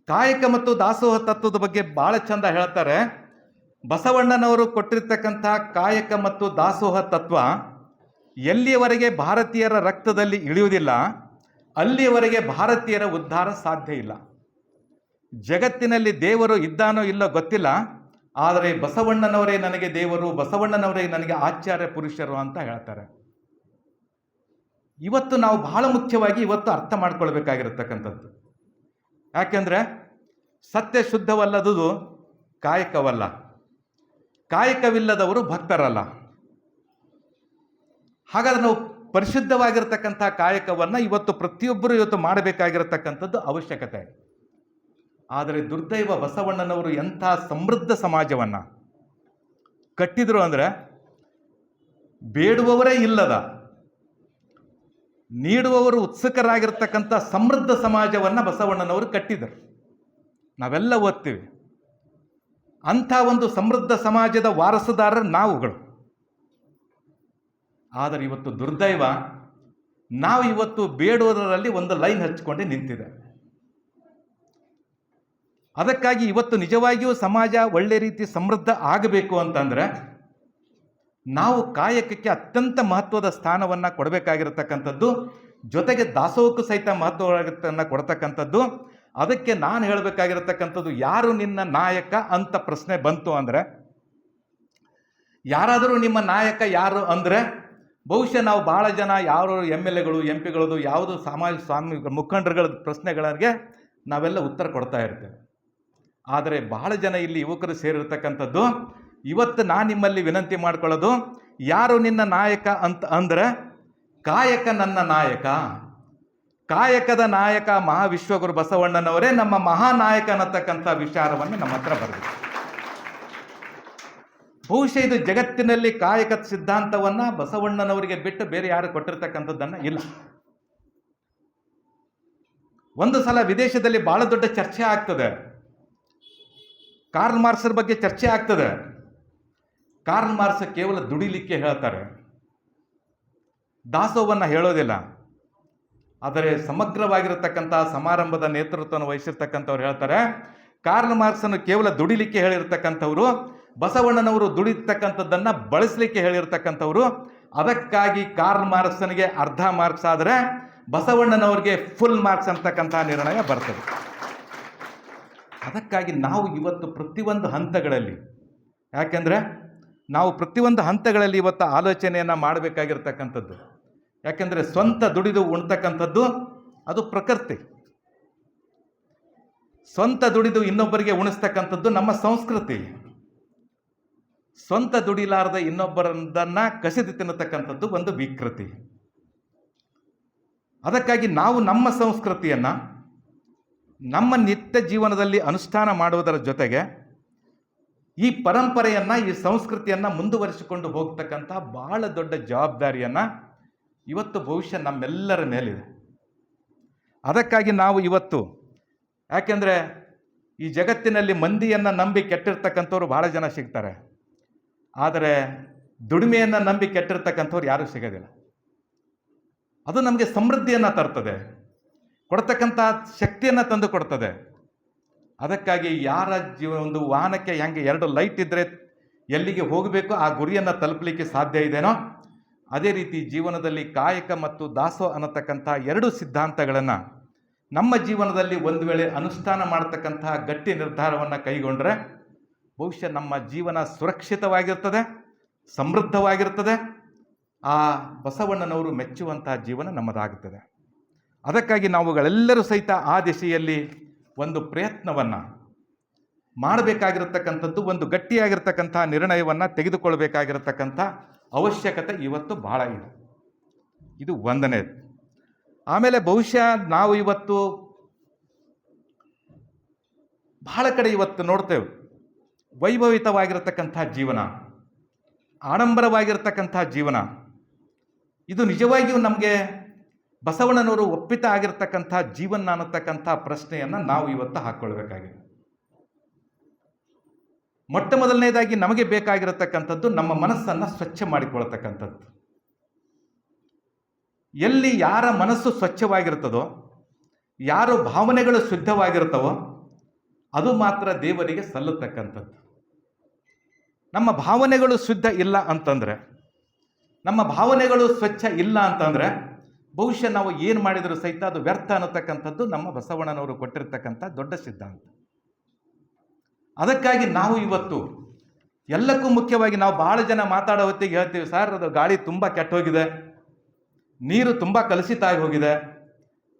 ಕಾಯಕ ಮತ್ತು ದಾಸೋಹ ತತ್ವದ ಬಗ್ಗೆ ಬಹಳ ಚಂದ ಹೇಳ್ತಾರೆ. ಬಸವಣ್ಣನವರು ಕೊಟ್ಟಿರ್ತಕ್ಕಂತಹ ಕಾಯಕ ಮತ್ತು ದಾಸೋಹ ತತ್ವ ಎಲ್ಲಿಯವರೆಗೆ ಭಾರತೀಯರ ರಕ್ತದಲ್ಲಿ ಇಳಿಯುವುದಿಲ್ಲ ಅಲ್ಲಿಯವರೆಗೆ ಭಾರತೀಯರ ಉದ್ಧಾರ ಸಾಧ್ಯ ಇಲ್ಲ. ಜಗತ್ತಿನಲ್ಲಿ ದೇವರು ಇದ್ದಾನೋ ಇಲ್ಲೋ ಗೊತ್ತಿಲ್ಲ, ಆದರೆ ಬಸವಣ್ಣನವರೇ ನನಗೆ ದೇವರು, ಬಸವಣ್ಣನವರೇ ನನಗೆ ಆಚಾರ್ಯ ಪುರುಷರು ಅಂತ ಹೇಳ್ತಾರೆ. ಇವತ್ತು ನಾವು ಬಹಳ ಮುಖ್ಯವಾಗಿ ಅರ್ಥ ಮಾಡ್ಕೊಳ್ಬೇಕಾಗಿರತಕ್ಕಂಥದ್ದು. ಯಾಕೆಂದರೆ ಸತ್ಯ ಶುದ್ಧವಲ್ಲದುದು ಕಾಯಕವಲ್ಲ, ಕಾಯಕವಿಲ್ಲದವರು ಭಕ್ತರಲ್ಲ. ಹಾಗಾದ್ರೆ ನಾವು ಪರಿಶುದ್ಧವಾಗಿರ್ತಕ್ಕಂಥ ಕಾಯಕವನ್ನು ಪ್ರತಿಯೊಬ್ಬರು ಮಾಡಬೇಕಾಗಿರತಕ್ಕಂಥದ್ದು ಅವಶ್ಯಕತೆ. ಆದರೆ ದುರ್ದೈವ ಬಸವಣ್ಣನವರು ಎಂಥ ಸಮೃದ್ಧ ಸಮಾಜವನ್ನು ಕಟ್ಟಿದ್ರು ಅಂದರೆ, ಬೇಡುವವರೇ ಇಲ್ಲದ, ನೀಡುವವರು ಉತ್ಸುಕರಾಗಿರ್ತಕ್ಕಂಥ ಸಮೃದ್ಧ ಸಮಾಜವನ್ನು ಬಸವಣ್ಣನವರು ಕಟ್ಟಿದರು. ನಾವೆಲ್ಲ ಓದ್ತೀವಿ. ಅಂಥ ಒಂದು ಸಮೃದ್ಧ ಸಮಾಜದ ವಾರಸುದಾರರು ನಾವುಗಳು. ಆದರೆ ಇವತ್ತು ದುರ್ದೈವ, ನಾವು ಬೇಡುವುದರಲ್ಲಿ ಒಂದು ಲೈನ್ ಹಚ್ಕೊಂಡೆ ನಿಂತಿದೆ. ಅದಕ್ಕಾಗಿ ನಿಜವಾಗಿಯೂ ಸಮಾಜ ಒಳ್ಳೆ ರೀತಿ ಸಮೃದ್ಧ ಆಗಬೇಕು ಅಂತಂದರೆ ನಾವು ಕಾಯಕಕ್ಕೆ ಅತ್ಯಂತ ಮಹತ್ವದ ಸ್ಥಾನವನ್ನು ಕೊಡಬೇಕಾಗಿರತಕ್ಕಂಥದ್ದು, ಜೊತೆಗೆ ದಾಸೋಹಕ್ಕೂ ಸಹಿತ ಮಹತ್ವವನ್ನು ಕೊಡ್ತಕ್ಕಂಥದ್ದು. ಅದಕ್ಕೆ ನಾನು ಹೇಳಬೇಕಾಗಿರತಕ್ಕಂಥದ್ದು, ಯಾರು ನಿನ್ನ ನಾಯಕ ಅಂತ ಪ್ರಶ್ನೆ ಬಂತು ಅಂದರೆ, ಯಾರಾದರೂ ನಿಮ್ಮ ನಾಯಕ ಯಾರು ಅಂದರೆ, ಬಹುಶಃ ನಾವು ಭಾಳ ಜನ ಯಾರು MLA ಗಳು MP ಗಳದು ಯಾವುದು ಸ್ವಾಮಿ ಮುಖಂಡರುಗಳ ಪ್ರಶ್ನೆಗಳಿಗೆ ನಾವೆಲ್ಲ ಉತ್ತರ ಕೊಡ್ತಾ ಇರ್ತೇವೆ. ಆದರೆ ಬಹಳ ಜನ ಇಲ್ಲಿ ಯುವಕರು ಸೇರಿರ್ತಕ್ಕಂಥದ್ದು, ನಾನು ನಿಮ್ಮಲ್ಲಿ ವಿನಂತಿ ಮಾಡ್ಕೊಳ್ಳೋದು, ಯಾರು ನಿನ್ನ ನಾಯಕ ಅಂತ ಅಂದರೆ ಕಾಯಕ ನನ್ನ ನಾಯಕ, ಕಾಯಕದ ನಾಯಕ ಮಹಾವಿಶ್ವಗುರು ಬಸವಣ್ಣನವರೇ ನಮ್ಮ ಮಹಾನಾಯಕ ಅನ್ನತಕ್ಕಂಥ ವಿಚಾರವನ್ನು ನಮ್ಮ ಹತ್ರ ಬರಬೇಕು. ಬಹುಶಃ ಇದು ಜಗತ್ತಿನಲ್ಲಿ ಕಾಯಕ ಸಿದ್ಧಾಂತವನ್ನು ಬಸವಣ್ಣನವರಿಗೆ ಬಿಟ್ಟು ಬೇರೆ ಯಾರು ಕೊಟ್ಟಿರ್ತಕ್ಕಂಥದ್ದನ್ನು ಇಲ್ಲ. ಒಂದು ಸಲ ವಿದೇಶದಲ್ಲಿ ಬಹಳ ದೊಡ್ಡ ಚರ್ಚೆ ಆಗ್ತದೆ, ಕಾರ್ಲ್ ಮಾರ್ಕ್ಸರ ಬಗ್ಗೆ ಚರ್ಚೆ ಆಗ್ತದೆ. ಕಾರ್ಲ್ ಮಾರ್ಕ್ಸ್ ಕೇವಲ ದುಡಿಲಿಕ್ಕೆ ಹೇಳ್ತಾರೆ, ದಾಸೋಹವನ್ನು ಹೇಳೋದಿಲ್ಲ. ಆದರೆ ಸಮಗ್ರವಾಗಿರತಕ್ಕಂಥ ಸಮಾರಂಭದ ನೇತೃತ್ವವನ್ನು ವಹಿಸಿರ್ತಕ್ಕಂಥವ್ರು ಹೇಳ್ತಾರೆ, ಕಾರ್ಲ್ ಮಾರ್ಕ್ಸನ್ನು ಕೇವಲ ದುಡಿಲಿಕ್ಕೆ ಹೇಳಿರ್ತಕ್ಕಂಥವ್ರು, ಬಸವಣ್ಣನವರು ದುಡಿತಕ್ಕಂಥದ್ದನ್ನು ಬಳಸಲಿಕ್ಕೆ ಹೇಳಿರ್ತಕ್ಕಂಥವ್ರು. ಅದಕ್ಕಾಗಿ ಕಾರ್ಲ್ ಮಾರ್ಕ್ಸನಿಗೆ ಅರ್ಧ ಮಾರ್ಕ್ಸ್ ಆದರೆ ಬಸವಣ್ಣನವ್ರಿಗೆ ಫುಲ್ ಮಾರ್ಕ್ಸ್ ಅಂತಕ್ಕಂಥ ನಿರ್ಣಯ ಬರ್ತದೆ. ಅದಕ್ಕಾಗಿ ನಾವು ಪ್ರತಿಯೊಂದು ಹಂತಗಳಲ್ಲಿ, ಯಾಕೆಂದರೆ ನಾವು ಪ್ರತಿಯೊಂದು ಹಂತಗಳಲ್ಲಿ ಆಲೋಚನೆಯನ್ನು ಮಾಡಬೇಕಾಗಿರ್ತಕ್ಕಂಥದ್ದು. ಯಾಕೆಂದರೆ ಸ್ವಂತ ದುಡಿದು ಉಣ್ತಕ್ಕಂಥದ್ದು ಅದು ಪ್ರಕೃತಿ. ಸ್ವಂತ ದುಡಿದು ಇನ್ನೊಬ್ಬರಿಗೆ ಉಣಿಸ್ತಕ್ಕಂಥದ್ದು ನಮ್ಮ ಸಂಸ್ಕೃತಿ. ಸ್ವಂತ ದುಡಿಲಾರದ ಇನ್ನೊಬ್ಬರದನ್ನು ಕಸಿದು ತಿನ್ನತಕ್ಕಂಥದ್ದು ಒಂದು ವಿಕೃತಿ. ಅದಕ್ಕಾಗಿ ನಾವು ನಮ್ಮ ಸಂಸ್ಕೃತಿಯನ್ನು ನಮ್ಮ ನಿತ್ಯ ಜೀವನದಲ್ಲಿ ಅನುಷ್ಠಾನ ಮಾಡುವುದರ ಜೊತೆಗೆ ಈ ಪರಂಪರೆಯನ್ನು, ಈ ಸಂಸ್ಕೃತಿಯನ್ನು ಮುಂದುವರಿಸಿಕೊಂಡು ಹೋಗ್ತಕ್ಕಂಥ ಬಹಳ ದೊಡ್ಡ ಜವಾಬ್ದಾರಿಯನ್ನು ಬಹುಶಃ ನಮ್ಮೆಲ್ಲರ ಮೇಲಿದೆ. ಅದಕ್ಕಾಗಿ ನಾವು ಯಾಕೆಂದರೆ ಈ ಜಗತ್ತಿನಲ್ಲಿ ಮಂದಿಯನ್ನು ನಂಬಿ ಕೆಟ್ಟಿರ್ತಕ್ಕಂಥವ್ರು ಬಹಳ ಜನ ಸಿಗ್ತಾರೆ, ಆದರೆ ದುಡಿಮೆಯನ್ನು ನಂಬಿ ಕೆಟ್ಟಿರ್ತಕ್ಕಂಥವ್ರು ಯಾರೂ ಸಿಗೋದಿಲ್ಲ. ಅದು ನಮಗೆ ಸಮೃದ್ಧಿಯನ್ನು ತರ್ತದೆ, ಕೊಡ್ತಕ್ಕಂಥ ಶಕ್ತಿಯನ್ನು ತಂದು ಕೊಡ್ತದೆ. ಅದಕ್ಕಾಗಿ ಯಾರ ಒಂದು ವಾಹನಕ್ಕೆ ಹೆಂಗೆ 2 ಲೈಟ್ ಇದ್ದರೆ ಎಲ್ಲಿಗೆ ಹೋಗಬೇಕು ಆ ಗುರಿಯನ್ನು ತಲುಪಲಿಕ್ಕೆ ಸಾಧ್ಯ ಇದೆನೋ, ಅದೇ ರೀತಿ ಜೀವನದಲ್ಲಿ ಕಾಯಕ ಮತ್ತು ದಾಸೋ ಅನ್ನತಕ್ಕಂಥ 2 ಸಿದ್ಧಾಂತಗಳನ್ನು ನಮ್ಮ ಜೀವನದಲ್ಲಿ ಒಂದು ವೇಳೆ ಅನುಷ್ಠಾನ ಮಾಡತಕ್ಕಂತಹ ಗಟ್ಟಿ ನಿರ್ಧಾರವನ್ನು ಕೈಗೊಂಡ್ರೆ ಬಹುಶಃ ನಮ್ಮ ಜೀವನ ಸುರಕ್ಷಿತವಾಗಿರ್ತದೆ, ಸಮೃದ್ಧವಾಗಿರ್ತದೆ. ಆ ಬಸವಣ್ಣನವರು ಮೆಚ್ಚುವಂತಹ ಜೀವನ ನಮ್ಮದಾಗುತ್ತದೆ. ಅದಕ್ಕಾಗಿ ನಾವುಗಳೆಲ್ಲರೂ ಸಹಿತ ಆ ದಿಶೆಯಲ್ಲಿ ಒಂದು ಪ್ರಯತ್ನವನ್ನು ಮಾಡಬೇಕಾಗಿರತಕ್ಕಂಥದ್ದು, ಒಂದು ಗಟ್ಟಿಯಾಗಿರ್ತಕ್ಕಂಥ ನಿರ್ಣಯವನ್ನು ತೆಗೆದುಕೊಳ್ಬೇಕಾಗಿರತಕ್ಕಂಥ ಅವಶ್ಯಕತೆ ಇವತ್ತು ಬಹಳ ಇದೆ. ಇದು ಒಂದನೇದು. ಆಮೇಲೆ ಬಹುಶಃ ನಾವು ಇವತ್ತು ಬಹಳ ಕಡೆ ಇವತ್ತು ನೋಡ್ತೇವೆ, ವೈಭವಿತವಾಗಿರತಕ್ಕಂಥ ಜೀವನ, ಆಡಂಬರವಾಗಿರತಕ್ಕಂಥ ಜೀವನ, ಇದು ನಿಜವಾಗಿಯೂ ನಮಗೆ ಬಸವಣ್ಣನವರು ಒಪ್ಪಿತ ಆಗಿರ್ತಕ್ಕಂಥ ಜೀವನ ಅನ್ನತಕ್ಕಂಥ ಪ್ರಶ್ನೆಯನ್ನು ನಾವು ಇವತ್ತು ಹಾಕ್ಕೊಳ್ಬೇಕಾಗಿದೆ. ಮೊಟ್ಟ ಮೊದಲನೇದಾಗಿ ನಮಗೆ ಬೇಕಾಗಿರತಕ್ಕಂಥದ್ದು ನಮ್ಮ ಮನಸ್ಸನ್ನು ಸ್ವಚ್ಛ ಮಾಡಿಕೊಳ್ತಕ್ಕಂಥದ್ದು. ಎಲ್ಲಿ ಯಾರ ಮನಸ್ಸು ಸ್ವಚ್ಛವಾಗಿರ್ತದೋ, ಯಾರ ಭಾವನೆಗಳು ಶುದ್ಧವಾಗಿರ್ತವೋ ಅದು ಮಾತ್ರ ದೇವರಿಗೆ ಸಲ್ಲತಕ್ಕಂಥದ್ದು. ನಮ್ಮ ಭಾವನೆಗಳು ಶುದ್ಧ ಇಲ್ಲ ಅಂತಂದರೆ, ನಮ್ಮ ಭಾವನೆಗಳು ಸ್ವಚ್ಛ ಇಲ್ಲ ಅಂತಂದರೆ ಬಹುಶಃ ನಾವು ಏನು ಮಾಡಿದರೂ ಸಹಿತ ಅದು ವ್ಯರ್ಥ ಅನ್ನತಕ್ಕಂಥದ್ದು ನಮ್ಮ ಬಸವಣ್ಣನವರು ಕೊಟ್ಟಿರ್ತಕ್ಕಂಥ ದೊಡ್ಡ ಸಿದ್ಧಾಂತ. ಅದಕ್ಕಾಗಿ ನಾವು ಇವತ್ತು ಎಲ್ಲಕ್ಕೂ ಮುಖ್ಯವಾಗಿ ನಾವು ಭಾಳ ಜನ ಮಾತಾಡೋ ಹೊತ್ತಿಗೆ ಹೇಳ್ತೀವಿ, ಸರ್ ಅದು ಗಾಳಿ ತುಂಬ ಕೆಟ್ಟೋಗಿದೆ, ನೀರು ತುಂಬ ಕಲುಷಿತ ಆಗಿ ಹೋಗಿದೆ,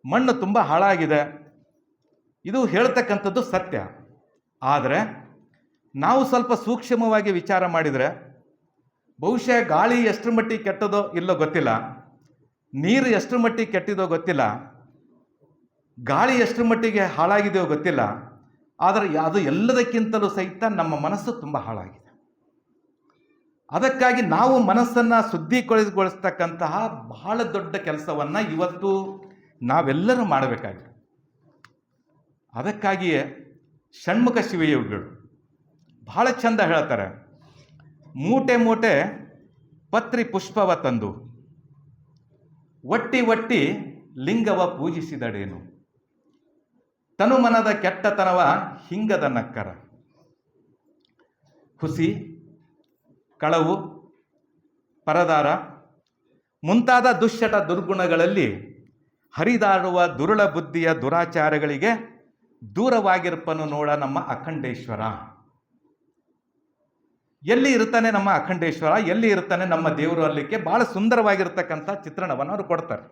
ಮಣ್ಣು ತುಂಬ ಹಾಳಾಗಿದೆ. ಇದು ಹೇಳ್ತಕ್ಕಂಥದ್ದು ಸತ್ಯ. ಆದರೆ ನಾವು ಸ್ವಲ್ಪ ಸೂಕ್ಷ್ಮವಾಗಿ ವಿಚಾರ ಮಾಡಿದರೆ ಬಹುಶಃ ಗಾಳಿ ಎಷ್ಟರ ಮಟ್ಟಿಗೆ ಕೆಟ್ಟದೋ ಇಲ್ಲೋ ಗೊತ್ತಿಲ್ಲ, ನೀರು ಎಷ್ಟರ ಮಟ್ಟಿಗೆ ಕೆಟ್ಟಿದೋ ಗೊತ್ತಿಲ್ಲ, ಗಾಳಿ ಎಷ್ಟರ ಮಟ್ಟಿಗೆ ಹಾಳಾಗಿದೆಯೋ ಗೊತ್ತಿಲ್ಲ. ಆದರೆ ಅದು ಎಲ್ಲದಕ್ಕಿಂತಲೂ ಸಹಿತ ನಮ್ಮ ಮನಸ್ಸು ತುಂಬ ಹಾಳಾಗಿದೆ. ಅದಕ್ಕಾಗಿ ನಾವು ಮನಸ್ಸನ್ನು ಶುದ್ಧೀಕರಣಗೊಳಿಸ್ತಕ್ಕಂತಹ ಬಹಳ ದೊಡ್ಡ ಕೆಲಸವನ್ನು ಇವತ್ತು ನಾವೆಲ್ಲರೂ ಮಾಡಬೇಕಾಗಿದೆ. ಅದಕ್ಕಾಗಿಯೇ ಷಣ್ಮುಖ ಶಿವಯೋಗಿಗಳು ಬಹಳ ಚಂದ ಹೇಳ್ತಾರೆ, ಮೂಟೆ ಮೂಟೆ ಪತ್ರಿ ಪುಷ್ಪವ ತಂದು ಒಟ್ಟಿ ಒಟ್ಟಿ ಲಿಂಗವ ಪೂಜಿಸಿದಡೇನು, ತನುಮನದ ಕೆಟ್ಟತನವ ಹಿಂಗದ ನಕ್ಕರ. ಹುಸಿ, ಕಳವು, ಪರದಾರ ಮುಂತಾದ ದುಶ್ಚಟ ದುರ್ಗುಣಗಳಲ್ಲಿ ಹರಿದಾಡುವ ದುರುಳ ಬುದ್ಧಿಯ ದುರಾಚಾರಗಳಿಗೆ ದೂರವಾಗಿರ್ಪನು ನೋಡ ನಮ್ಮ ಅಖಂಡೇಶ್ವರ. ಎಲ್ಲಿ ಇರ್ತಾನೆ ನಮ್ಮ ಅಖಂಡೇಶ್ವರ, ಎಲ್ಲಿ ಇರ್ತಾನೆ ನಮ್ಮ ದೇವರು ಅಲ್ಲಿಕ್ಕೆ ಬಹಳ ಸುಂದರವಾಗಿರ್ತಕ್ಕಂಥ ಚಿತ್ರಣವನ್ನು ಅವರು ಕೊಡ್ತಾರೆ.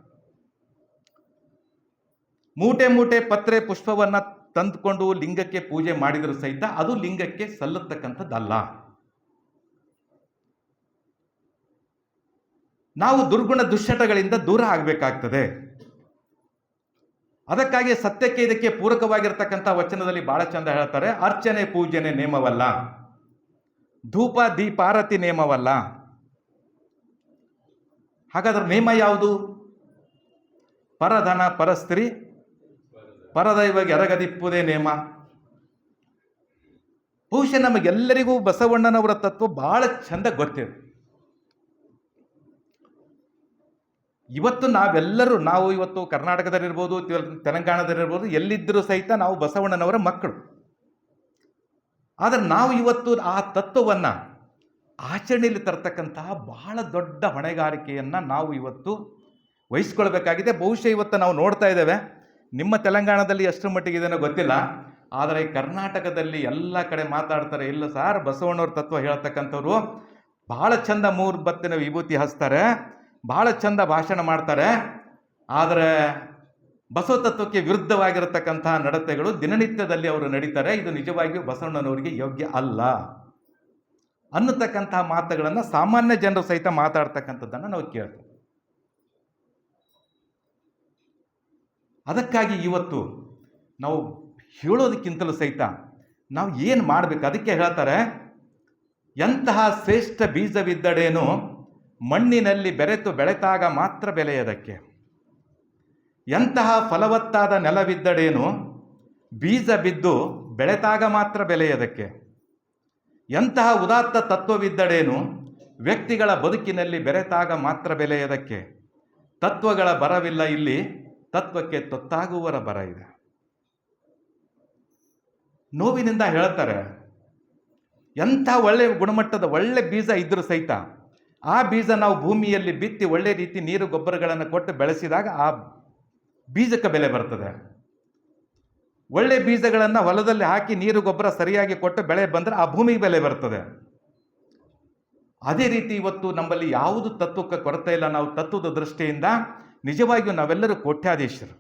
ಮೂಟೆ ಮೂಟೆ ಪತ್ರೆ ಪುಷ್ಪವನ್ನು ತಂದುಕೊಂಡು ಲಿಂಗಕ್ಕೆ ಪೂಜೆ ಮಾಡಿದರೂ ಸಹಿತ ಅದು ಲಿಂಗಕ್ಕೆ ಸಲ್ಲತಕ್ಕಂಥದ್ದಲ್ಲ. ನಾವು ದುರ್ಗುಣ ದುಶ್ಚಟಗಳಿಂದ ದೂರ ಆಗಬೇಕಾಗ್ತದೆ. ಅದಕ್ಕಾಗಿ ಸತ್ಯಕ್ಕೆ ಇದಕ್ಕೆ ಪೂರಕವಾಗಿರ್ತಕ್ಕಂಥ ವಚನದಲ್ಲಿ ಬಹಳ ಚಂದ ಹೇಳ್ತಾರೆ, ಅರ್ಚನೆ ಪೂಜನೆ ನೇಮವಲ್ಲ, ಧೂಪ ದೀಪಾರತಿ ನೇಮವಲ್ಲ. ಹಾಗಾದ್ರೆ ನೇಮ ಯಾವುದು? ಪರಧನ ಪರಸ್ತ್ರೀ ಪರದೈವಗೆ ಎರಗದಿಪ್ಪುದೇ ನೇಮ. ಬಹುಶಃ ನಮಗೆಲ್ಲರಿಗೂ ಬಸವಣ್ಣನವರ ತತ್ವ ಬಹಳ ಚಂದ ಗೊತ್ತಿದೆ. ಇವತ್ತು ನಾವು ಇವತ್ತು ಕರ್ನಾಟಕದಲ್ಲಿರ್ಬೋದು, ತೆಲಂಗಾಣದಲ್ಲಿರ್ಬೋದು, ಎಲ್ಲಿದ್ದರೂ ಸಹಿತ ನಾವು ಬಸವಣ್ಣನವರ ಮಕ್ಕಳು. ಆದರೆ ನಾವು ಇವತ್ತು ಆ ತತ್ವವನ್ನು ಆಚರಣೆಯಲ್ಲಿ ತರ್ತಕ್ಕಂತಹ ಬಹಳ ದೊಡ್ಡ ಹೊಣೆಗಾರಿಕೆಯನ್ನು ನಾವು ಇವತ್ತು ವಹಿಸ್ಕೊಳ್ಬೇಕಾಗಿದೆ. ಬಹುಶಃ ಇವತ್ತು ನಾವು ನೋಡ್ತಾ ಇದ್ದೇವೆ, ನಿಮ್ಮ ತೆಲಂಗಾಣದಲ್ಲಿ ಎಷ್ಟು ಮಟ್ಟಿಗೆ ಇದೆನೋ ಗೊತ್ತಿಲ್ಲ, ಆದರೆ ಕರ್ನಾಟಕದಲ್ಲಿ ಎಲ್ಲ ಕಡೆ ಮಾತಾಡ್ತಾರೆ, ಇಲ್ಲ ಸಾರ್ ಬಸವಣ್ಣವ್ರ ತತ್ವ ಹೇಳ್ತಕ್ಕಂಥವ್ರು ಬಹಳ ಚಂದ 3 ಬತ್ತಿನ ವಿಭೂತಿ ಹಚ್ತಾರೆ, ಬಹಳ ಚಂದ ಭಾಷಣ ಮಾಡ್ತಾರೆ, ಆದರೆ ಬಸವ ತತ್ವಕ್ಕೆ ವಿರುದ್ಧವಾಗಿರತಕ್ಕಂತಹ ನಡತೆಗಳು ದಿನನಿತ್ಯದಲ್ಲಿ ಅವರು ನಡೀತಾರೆ, ಇದು ನಿಜವಾಗಿಯೂ ಬಸವಣ್ಣನವರಿಗೆ ಯೋಗ್ಯ ಅಲ್ಲ ಅನ್ನತಕ್ಕಂತಹ ಮಾತುಗಳನ್ನು ಸಾಮಾನ್ಯ ಜನರು ಸಹಿತ ಮಾತಾಡ್ತಕ್ಕಂಥದ್ದನ್ನು ನಾವು ಕೇಳ್ತೇವೆ. ಅದಕ್ಕಾಗಿ ಇವತ್ತು ನಾವು ಹೇಳೋದಕ್ಕಿಂತಲೂ ಸಹಿತ ನಾವು ಏನು ಮಾಡಬೇಕು, ಅದಕ್ಕೆ ಹೇಳ್ತಾರೆ, ಎಂತಹ ಶ್ರೇಷ್ಠ ಬೀಜವಿದ್ದಡೇನು ಮಣ್ಣಿನಲ್ಲಿ ಬೆರೆತು ಬೆಳೆತಾಗ ಮಾತ್ರ ಬೆಲೆಯದಕ್ಕೆ, ಎಂತಹ ಫಲವತ್ತಾದ ನೆಲವಿದ್ದಡೇನು ಬೀಜ ಬಿದ್ದು ಬೆಳೆತಾಗ ಮಾತ್ರ ಬೆಲೆಯದಕ್ಕೆ, ಎಂತಹ ಉದಾತ್ತ ತತ್ವವಿದ್ದಡೇನು ವ್ಯಕ್ತಿಗಳ ಬದುಕಿನಲ್ಲಿ ಬೆರೆತಾಗ ಮಾತ್ರ ಬೆಲೆಯದಕ್ಕೆ, ತತ್ವಗಳ ಬರವಿಲ್ಲ ಇಲ್ಲಿ, ತತ್ವಕ್ಕೆ ತೊತ್ತಾಗುವವರ ಬರ ಇದೆ. ನೋವಿನಿಂದ ಹೇಳ್ತಾರೆ, ಎಂಥ ಒಳ್ಳೆ ಗುಣಮಟ್ಟದ ಒಳ್ಳೆ ಬೀಜ ಇದ್ರೂ ಸಹಿತ ಆ ಬೀಜ ನಾವು ಭೂಮಿಯಲ್ಲಿ ಬಿತ್ತಿ ಒಳ್ಳೆ ರೀತಿ ನೀರು ಗೊಬ್ಬರಗಳನ್ನು ಕೊಟ್ಟು ಬೆಳೆಸಿದಾಗ ಆ ಬೀಜಕ್ಕೆ ಬೆಲೆ ಬರ್ತದೆ. ಒಳ್ಳೆ ಬೀಜಗಳನ್ನು ಹೊಲದಲ್ಲಿ ಹಾಕಿ ನೀರು ಗೊಬ್ಬರ ಸರಿಯಾಗಿ ಕೊಟ್ಟು ಬೆಳೆ ಬಂದರೆ ಆ ಭೂಮಿಗೆ ಬೆಲೆ ಬರ್ತದೆ. ಅದೇ ರೀತಿ ಇವತ್ತು ನಮ್ಮಲ್ಲಿ ಯಾವುದು ತತ್ವಕ್ಕೆ ಕೊರತೆ ಇಲ್ಲ. ನಾವು ತತ್ವದ ದೃಷ್ಟಿಯಿಂದ ನಿಜವಾಗಿಯೂ ನಾವೆಲ್ಲರೂ ಕೋಟ್ಯಾಧೀಶರು.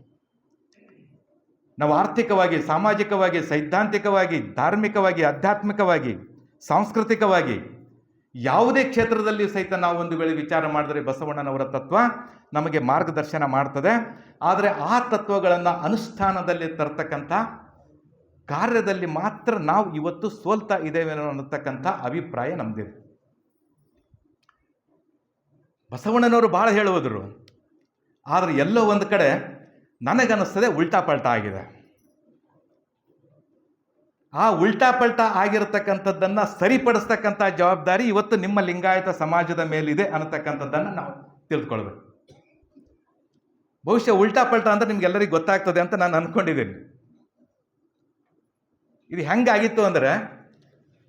ನಾವು ಆರ್ಥಿಕವಾಗಿ, ಸಾಮಾಜಿಕವಾಗಿ, ಸೈದ್ಧಾಂತಿಕವಾಗಿ, ಧಾರ್ಮಿಕವಾಗಿ, ಆಧ್ಯಾತ್ಮಿಕವಾಗಿ, ಸಾಂಸ್ಕೃತಿಕವಾಗಿ ಯಾವುದೇ ಕ್ಷೇತ್ರದಲ್ಲಿಯೂ ಸಹಿತ ನಾವು ಒಂದು ವೇಳೆ ವಿಚಾರ ಮಾಡಿದರೆ ಬಸವಣ್ಣನವರ ತತ್ವ ನಮಗೆ ಮಾರ್ಗದರ್ಶನ ಮಾಡ್ತದೆ. ಆದರೆ ಆ ತತ್ವಗಳನ್ನು ಅನುಷ್ಠಾನದಲ್ಲಿ ತರ್ತಕ್ಕಂಥ ಕಾರ್ಯದಲ್ಲಿ ಮಾತ್ರ ನಾವು ಇವತ್ತು ಸೋಲ್ತಾ ಇದ್ದೇವೆ ಅನ್ನತಕ್ಕಂಥ ಅಭಿಪ್ರಾಯ ನಮ್ಮದಿದೆ. ಬಸವಣ್ಣನವರು ಭಾಳ ಹೇಳುವುದರು, ಆದರೆ ಎಲ್ಲೋ ಒಂದು ಕಡೆ ನನಗನ್ನಿಸ್ತದೆ ಉಲ್ಟಾ ಪಲ್ಟಾ ಆಗಿದೆ. ಆ ಉಲ್ಟಾ ಪಲ್ಟಾ ಆಗಿರತಕ್ಕಂಥದ್ದನ್ನು ಸರಿಪಡಿಸ್ತಕ್ಕಂಥ ಜವಾಬ್ದಾರಿ ಇವತ್ತು ನಿಮ್ಮ ಲಿಂಗಾಯತ ಸಮಾಜದ ಮೇಲಿದೆ ಅನ್ನತಕ್ಕಂಥದ್ದನ್ನು ನಾವು ತಿಳಿದುಕೊಳ್ಬೇಕು. ಬಹುಶಃ ಉಲ್ಟಾ ಪಲ್ಟಾ ಅಂದರೆ ನಿಮ್ಗೆಲ್ಲರಿಗೂ ಗೊತ್ತಾಗ್ತದೆ ಅಂತ ನಾನು ಅಂದ್ಕೊಂಡಿದ್ದೀನಿ. ಇದು ಹೆಂಗಾಗಿತ್ತು ಅಂದರೆ,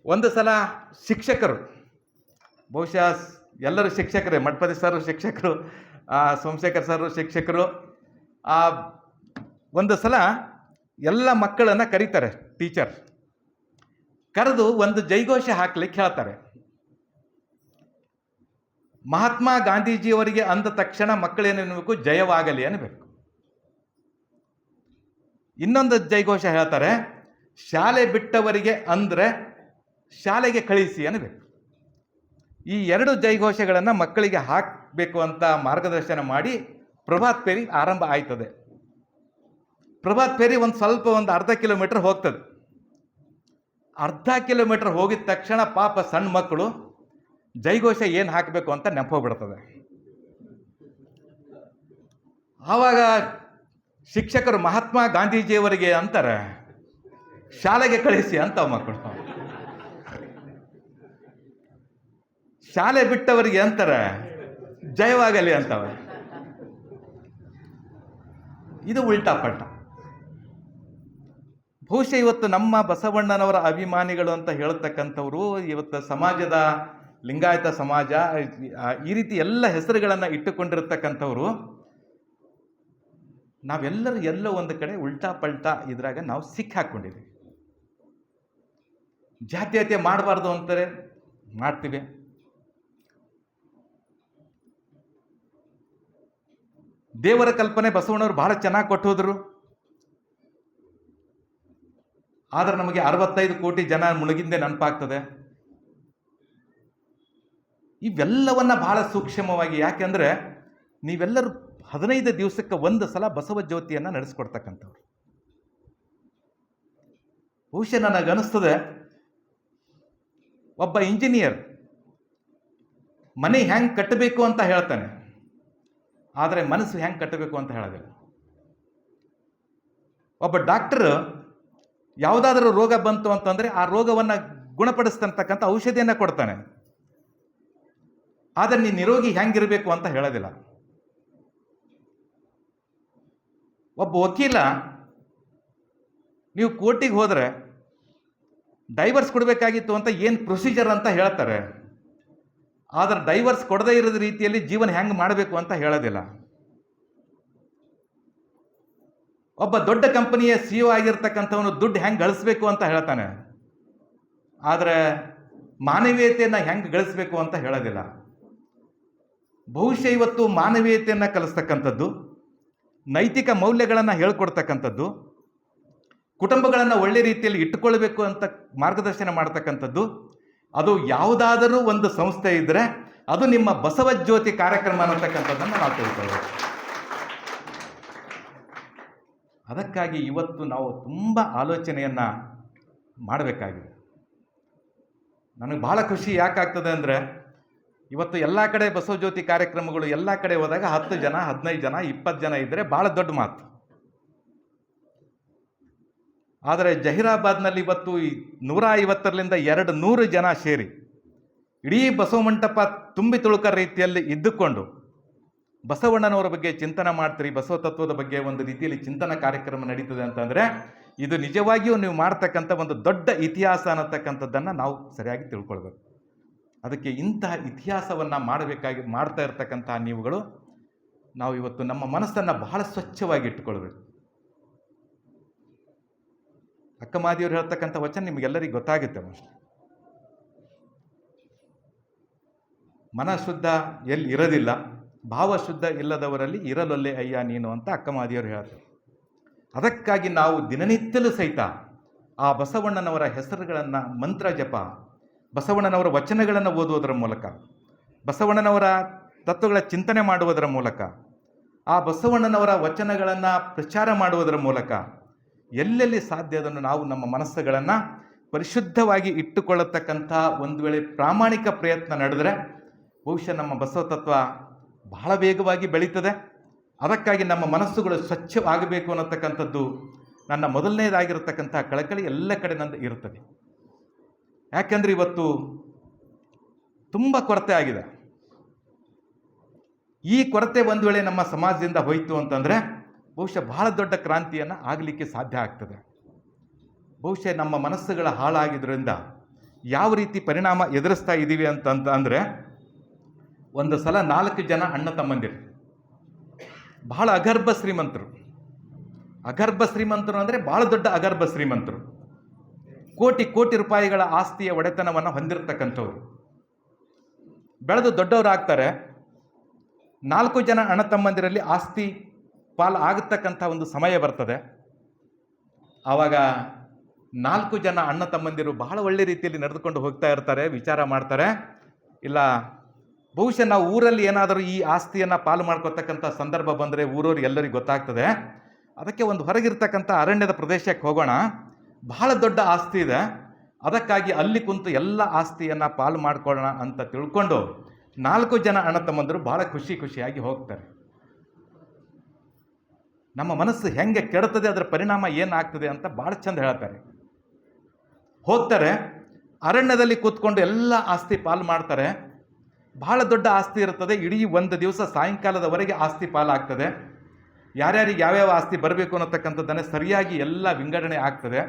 ಒಂದು ಸಲ ಶಿಕ್ಷಕರು, ಬಹುಶಃ ಎಲ್ಲರೂ ಶಿಕ್ಷಕರೇ, ಮಠಪತಿ ಸರ್ ಶಿಕ್ಷಕರು, ಸೋಮಶೇಖರ್ ಸರ್ ಶಿಕ್ಷಕರು, ಒಂದು ಸಲ ಎಲ್ಲ ಮಕ್ಕಳನ್ನು ಕರೀತಾರೆ ಟೀಚರ್, ಕರೆದು ಒಂದು ಜೈಘೋಷ ಹಾಕ್ಲಿಕ್ಕೆ ಹೇಳ್ತಾರೆ. ಮಹಾತ್ಮ ಗಾಂಧೀಜಿಯವರಿಗೆ ಅಂದ ತಕ್ಷಣ ಮಕ್ಕಳೇನೇನಬೇಕು, ಜಯವಾಗಲಿ ಅನ್ನಬೇಕು. ಇನ್ನೊಂದು ಜೈಘೋಷ ಹೇಳ್ತಾರೆ, ಶಾಲೆ ಬಿಟ್ಟವರಿಗೆ ಅಂದರೆ ಶಾಲೆಗೆ ಕಳಿಸಿ ಅನ್ನಬೇಕು. ಈ ಎರಡು ಜೈಘೋಷಗಳನ್ನು ಮಕ್ಕಳಿಗೆ ಹಾಕಬೇಕು ಅಂತ ಮಾರ್ಗದರ್ಶನ ಮಾಡಿ ಪ್ರಭಾತ್ ಫೇರಿ ಆರಂಭ ಆಯ್ತದೆ. ಪ್ರಭಾತ್ ಫೇರಿ ಒಂದು ಅರ್ಧ ಕಿಲೋಮೀಟರ್ ಹೋಗ್ತದೆ. ಅರ್ಧ ಕಿಲೋಮೀಟರ್ ಹೋಗಿದ ತಕ್ಷಣ ಪಾಪ ಸಣ್ಣ ಮಕ್ಕಳು ಜೈಘೋಷ ಏನು ಹಾಕಬೇಕು ಅಂತ ನೆನಪೋಗ್ಬಿಡ್ತದೆ. ಆವಾಗ ಶಿಕ್ಷಕರು ಮಹಾತ್ಮ ಗಾಂಧೀಜಿಯವರಿಗೆ ಅಂತಾರೆ, ಶಾಲೆಗೆ ಕಳಿಸಿ ಅಂತ ಮಕ್ಕಳು. ಶಾಲೆ ಬಿಟ್ಟವರಿಗೆ ಅಂತಾರೆ ಜಯವಾಗಲಿ ಅಂತವೆ. ಇದು ಉಲ್ಟಾ ಪಲ್ಟ. ಬಹುಶಃ ಇವತ್ತು ನಮ್ಮ ಬಸವಣ್ಣನವರ ಅಭಿಮಾನಿಗಳು ಅಂತ ಹೇಳ್ತಕ್ಕಂಥವ್ರು, ಇವತ್ತು ಸಮಾಜದ ಲಿಂಗಾಯತ ಸಮಾಜ ಈ ರೀತಿ ಎಲ್ಲ ಹೆಸರುಗಳನ್ನು ಇಟ್ಟುಕೊಂಡಿರ್ತಕ್ಕಂಥವ್ರು, ನಾವೆಲ್ಲರೂ ಎಲ್ಲೋ ಒಂದು ಕಡೆ ಉಲ್ಟಾ ಪಲ್ಟಾ ಇದ್ರಾಗ ನಾವು ಸಿಕ್ಕಾಕೊಂಡಿದ್ದೀವಿ. ಜಾತ್ಯತೀಯ ಮಾಡಬಾರ್ದು ಅಂತಾರೆ, ಮಾಡ್ತೀವಿ. ದೇವರ ಕಲ್ಪನೆ ಬಸವಣ್ಣವರು ಬಹಳ ಚೆನ್ನಾಗಿ ಕೊಟ್ಟೋದ್ರು. ಆದರೆ ನಮಗೆ 65 ಕೋಟಿ ಜನ ಮುಳುಗಿಂದೆ ನೆನಪಾಗ್ತದೆ. ಇವೆಲ್ಲವನ್ನ ಬಹಳ ಸೂಕ್ಷ್ಮವಾಗಿ, ಯಾಕೆಂದ್ರೆ ನೀವೆಲ್ಲರೂ 15 ದಿವಸಕ್ಕೆ ಒಂದು ಸಲ ಬಸವ ಜ್ಯೋತಿಯನ್ನು ನಡೆಸ್ಕೊಡ್ತಕ್ಕಂಥವ್ರು. ಬಹುಶಃ ನನಗನ್ನಿಸ್ತದೆ, ಒಬ್ಬ ಇಂಜಿನಿಯರ್ ಮನೆ ಹೆಂಗೆ ಕಟ್ಟಬೇಕು ಅಂತ ಹೇಳ್ತಾನೆ, ಆದರೆ ಮನಸ್ಸು ಹೆಂಗೆ ಕಟ್ಟಬೇಕು ಅಂತ ಹೇಳೋದಿಲ್ಲ. ಒಬ್ಬ ಡಾಕ್ಟರ್ ಯಾವುದಾದ್ರೂ ರೋಗ ಬಂತು ಅಂತಂದರೆ ಆ ರೋಗವನ್ನು ಗುಣಪಡಿಸ್ತಕ್ಕಂಥ ಔಷಧಿಯನ್ನು ಕೊಡ್ತಾನೆ, ಆದರೆ ನೀನು ನಿರೋಗಿ ಹೆಂಗಿರಬೇಕು ಅಂತ ಹೇಳೋದಿಲ್ಲ. ಒಬ್ಬ ವಕೀಲ ನೀವು ಕೋರ್ಟಿಗೆ ಹೋದರೆ ಡೈವರ್ಸ್ ಕೊಡಬೇಕಾಗಿತ್ತು ಅಂತ ಏನು ಪ್ರೊಸೀಜರ್ ಅಂತ ಹೇಳ್ತಾರೆ, ಆದರೆ ಡೈವರ್ಸ್ ಕೊಡದೇ ಇರೋದ ರೀತಿಯಲ್ಲಿ ಜೀವನ ಹೆಂಗೆ ಮಾಡಬೇಕು ಅಂತ ಹೇಳೋದಿಲ್ಲ. ಒಬ್ಬ ದೊಡ್ಡ ಕಂಪನಿಯ CEO ಆಗಿರ್ತಕ್ಕಂಥವನು ದುಡ್ಡು ಹೆಂಗೆ ಗಳಿಸ್ಬೇಕು ಅಂತ ಹೇಳ್ತಾನೆ, ಆದರೆ ಮಾನವೀಯತೆಯನ್ನು ಹೆಂಗೆ ಗಳಿಸ್ಬೇಕು ಅಂತ ಹೇಳೋದಿಲ್ಲ. ಬಹುಶಃ ಇವತ್ತು ಮಾನವೀಯತೆಯನ್ನು ಕಲಿಸ್ತಕ್ಕಂಥದ್ದು, ನೈತಿಕ ಮೌಲ್ಯಗಳನ್ನು ಹೇಳ್ಕೊಡ್ತಕ್ಕಂಥದ್ದು, ಕುಟುಂಬಗಳನ್ನು ಒಳ್ಳೆ ರೀತಿಯಲ್ಲಿ ಇಟ್ಟುಕೊಳ್ಬೇಕು ಅಂತ ಮಾರ್ಗದರ್ಶನ ಮಾಡ್ತಕ್ಕಂಥದ್ದು, ಅದು ಯಾವುದಾದರೂ ಒಂದು ಸಂಸ್ಥೆ ಇದ್ದರೆ ಅದು ನಿಮ್ಮ ಬಸವ ಜ್ಯೋತಿ ಕಾರ್ಯಕ್ರಮ ಅನ್ನತಕ್ಕಂಥದ್ದನ್ನು ನಾವು ತಿಳ್ಕೊಳ್ಬೇಕು. ಅದಕ್ಕಾಗಿ ಇವತ್ತು ನಾವು ತುಂಬ ಆಲೋಚನೆಯನ್ನು ಮಾಡಬೇಕಾಗಿದೆ. ನನಗೆ ಭಾಳ ಖುಷಿ ಯಾಕಾಗ್ತದೆ ಅಂದರೆ, ಇವತ್ತು ಎಲ್ಲ ಕಡೆ ಬಸವ ಜ್ಯೋತಿ ಕಾರ್ಯಕ್ರಮಗಳು ಎಲ್ಲ ಕಡೆ ಹೋದಾಗ 10 ಜನ 15 ಜನ 20 ಜನ ಇದ್ದರೆ ಭಾಳ ದೊಡ್ಡ ಮಾತು. ಆದರೆ ಜಹೀರಾಬಾದ್ನಲ್ಲಿ ಇವತ್ತು 150ರಿಂದ 200 ಜನ ಸೇರಿ ಇಡೀ ಬಸವ ಮಂಟಪ ತುಂಬಿ ತುಳುಕೋ ರೀತಿಯಲ್ಲಿ ಇದ್ದುಕೊಂಡು ಬಸವಣ್ಣನವರ ಬಗ್ಗೆ ಚಿಂತನೆ ಮಾಡ್ತೀರಿ, ಬಸವ ತತ್ವದ ಬಗ್ಗೆ ಒಂದು ರೀತಿಯಲ್ಲಿ ಚಿಂತನ ಕಾರ್ಯಕ್ರಮ ನಡೀತದೆ ಅಂತಂದರೆ ಇದು ನಿಜವಾಗಿಯೂ ನೀವು ಮಾಡ್ತಕ್ಕಂಥ ಒಂದು ದೊಡ್ಡ ಇತಿಹಾಸ ಅನ್ನತಕ್ಕಂಥದ್ದನ್ನು ನಾವು ಸರಿಯಾಗಿ ತಿಳ್ಕೊಳ್ಬೇಕು. ಅದಕ್ಕೆ ಇಂತಹ ಇತಿಹಾಸವನ್ನು ಮಾಡ್ತಾ ಇರ್ತಕ್ಕಂಥ ನೀವುಗಳು ನಾವು ಇವತ್ತು ನಮ್ಮ ಮನಸ್ಸನ್ನು ಬಹಳ ಸ್ವಚ್ಛವಾಗಿ ಇಟ್ಟುಕೊಳ್ಬೇಕು. ಅಕ್ಕಮಾದಿಯವರು ಹೇಳ್ತಕ್ಕಂಥ ವಚನ ನಿಮಗೆಲ್ಲರಿಗೂ ಗೊತ್ತಾಗುತ್ತೆ. ಮೋಸ್ಟ್ ಮನಃಶುದ್ಧ ಎಲ್ಲಿ ಇರೋದಿಲ್ಲ, ಭಾವಶುದ್ಧ ಇಲ್ಲದವರಲ್ಲಿ ಇರಲೊಲ್ಲೆ ಅಯ್ಯ ನೀನು ಅಂತ ಅಕ್ಕಮಾದಿಯವರು ಹೇಳ್ತಾರೆ. ಅದಕ್ಕಾಗಿ ನಾವು ದಿನನಿತ್ಯಲೂ ಸಹಿತ ಆ ಬಸವಣ್ಣನವರ ಹೆಸರುಗಳನ್ನು ಮಂತ್ರ ಜಪ, ಬಸವಣ್ಣನವರ ವಚನಗಳನ್ನು ಓದುವುದರ ಮೂಲಕ, ಬಸವಣ್ಣನವರ ತತ್ವಗಳ ಚಿಂತನೆ ಮಾಡುವುದರ ಮೂಲಕ, ಆ ಬಸವಣ್ಣನವರ ವಚನಗಳನ್ನು ಪ್ರಚಾರ ಮಾಡುವುದರ ಮೂಲಕ ಎಲ್ಲೆಲ್ಲಿ ಸಾಧ್ಯ ಅದನ್ನು ನಾವು ನಮ್ಮ ಮನಸ್ಸುಗಳನ್ನು ಪರಿಶುದ್ಧವಾಗಿ ಇಟ್ಟುಕೊಳ್ಳತಕ್ಕಂಥ ಒಂದು ವೇಳೆ ಪ್ರಾಮಾಣಿಕ ಪ್ರಯತ್ನ ನಡೆದರೆ ಬಹುಶಃ ನಮ್ಮ ಬಸವ ತತ್ವ ಬಹಳ ವೇಗವಾಗಿ ಬೆಳೀತದೆ. ಅದಕ್ಕಾಗಿ ನಮ್ಮ ಮನಸ್ಸುಗಳು ಸ್ವಚ್ಛವಾಗಬೇಕು ಅನ್ನತಕ್ಕಂಥದ್ದು ನನ್ನ ಮೊದಲನೇದಾಗಿರತಕ್ಕಂಥ ಕಳಕಳಿ ಎಲ್ಲ ಕಡೆ ನಂದು ಇರುತ್ತದೆ. ಯಾಕೆಂದರೆ ಇವತ್ತು ತುಂಬ ಕೊರತೆ ಆಗಿದೆ. ಈ ಕೊರತೆ ಒಂದು ವೇಳೆ ನಮ್ಮ ಸಮಾಜದಿಂದ ಹೋಯಿತು ಅಂತಂದರೆ ಬಹುಶಃ ಬಹಳ ದೊಡ್ಡ ಕ್ರಾಂತಿಯನ್ನು ಆಗಲಿಕ್ಕೆ ಸಾಧ್ಯ ಆಗ್ತದೆ. ಬಹುಶಃ ನಮ್ಮ ಮನಸ್ಸುಗಳ ಹಾಳಾಗಿದ್ದರಿಂದ ಯಾವ ರೀತಿ ಪರಿಣಾಮ ಎದುರಿಸ್ತಾ ಇದ್ದೀವಿ ಅಂದರೆ ಒಂದು ಸಲ 4 ಜನ ಅಣ್ಣ ತಮ್ಮಂದಿರು ಬಹಳ ಅಗರ್ಭ ಶ್ರೀಮಂತರು ಅಂದರೆ ಬಹಳ ದೊಡ್ಡ ಅಗರ್ಭ ಶ್ರೀಮಂತರು, ಕೋಟಿ ರೂಪಾಯಿಗಳ ಆಸ್ತಿಯ ಒಡೆತನವನ್ನು ಹೊಂದಿರತಕ್ಕಂಥವ್ರು ಬೆಳೆದು ದೊಡ್ಡವರಾಗ್ತಾರೆ. 4 ಜನ ಅಣ್ಣ ತಮ್ಮಂದಿರಲ್ಲಿ ಆಸ್ತಿ ಪಾಲು ಆಗತಕ್ಕಂಥ ಒಂದು ಸಮಯ ಬರ್ತದೆ. ಆವಾಗ 4 ಜನ ಅಣ್ಣ ತಮ್ಮಂದಿರು ಬಹಳ ಒಳ್ಳೆ ರೀತಿಯಲ್ಲಿ ನಡೆದುಕೊಂಡು ಹೋಗ್ತಾ ಇರ್ತಾರೆ, ವಿಚಾರ ಮಾಡ್ತಾರೆ, ಇಲ್ಲ ಬಹುಶಃ ನಾವು ಊರಲ್ಲಿ ಏನಾದರೂ ಈ ಆಸ್ತಿಯನ್ನು ಪಾಲು ಮಾಡ್ಕೊತಕ್ಕಂಥ ಸಂದರ್ಭ ಬಂದರೆ ಊರವ್ರು ಎಲ್ಲರಿಗೂ ಗೊತ್ತಾಗ್ತದೆ. ಅದಕ್ಕೆ ಒಂದು ಹೊರಗಿರ್ತಕ್ಕಂಥ ಅರಣ್ಯದ ಪ್ರದೇಶಕ್ಕೆ ಹೋಗೋಣ, ಬಹಳ ದೊಡ್ಡ ಆಸ್ತಿ ಇದೆ, ಅದಕ್ಕಾಗಿ ಅಲ್ಲಿ ಕುಂತು ಎಲ್ಲ ಆಸ್ತಿಯನ್ನು ಪಾಲು ಮಾಡ್ಕೊಳ್ಳೋಣ ಅಂತ ತಿಳ್ಕೊಂಡು 4 ಜನ ಅಣ್ಣ ತಮ್ಮಂದರು ಬಹಳ ಖುಷಿಯಾಗಿ ಹೋಗ್ತಾರೆ. ನಮ್ಮ ಮನಸ್ಸು ಹೆಂಗೆ ಕೆಡುತ್ತದೆ, ಅದರ ಪರಿಣಾಮ ಏನಾಗ್ತದೆ ಅಂತ ಭಾಳ ಚಂದ ಹೇಳ್ತಾರೆ. ಹೋಗ್ತಾರೆ, ಅರಣ್ಯದಲ್ಲಿ ಕೂತ್ಕೊಂಡು ಎಲ್ಲ ಆಸ್ತಿ ಪಾಲು ಮಾಡ್ತಾರೆ. ಬಹಳ ದೊಡ್ಡ ಆಸ್ತಿ ಇರ್ತದೆ, ಇಡೀ ಒಂದು ದಿವಸ ಸಾಯಂಕಾಲದವರೆಗೆ ಆಸ್ತಿ ಪಾಲಾಗ್ತದೆ. ಯಾರ್ಯಾರಿಗೆ ಯಾವ್ಯಾವ ಆಸ್ತಿ ಬರಬೇಕು ಅನ್ನತಕ್ಕಂಥದ್ದನ್ನು ಸರಿಯಾಗಿ ಎಲ್ಲ ವಿಂಗಡಣೆ ಆಗ್ತದೆ.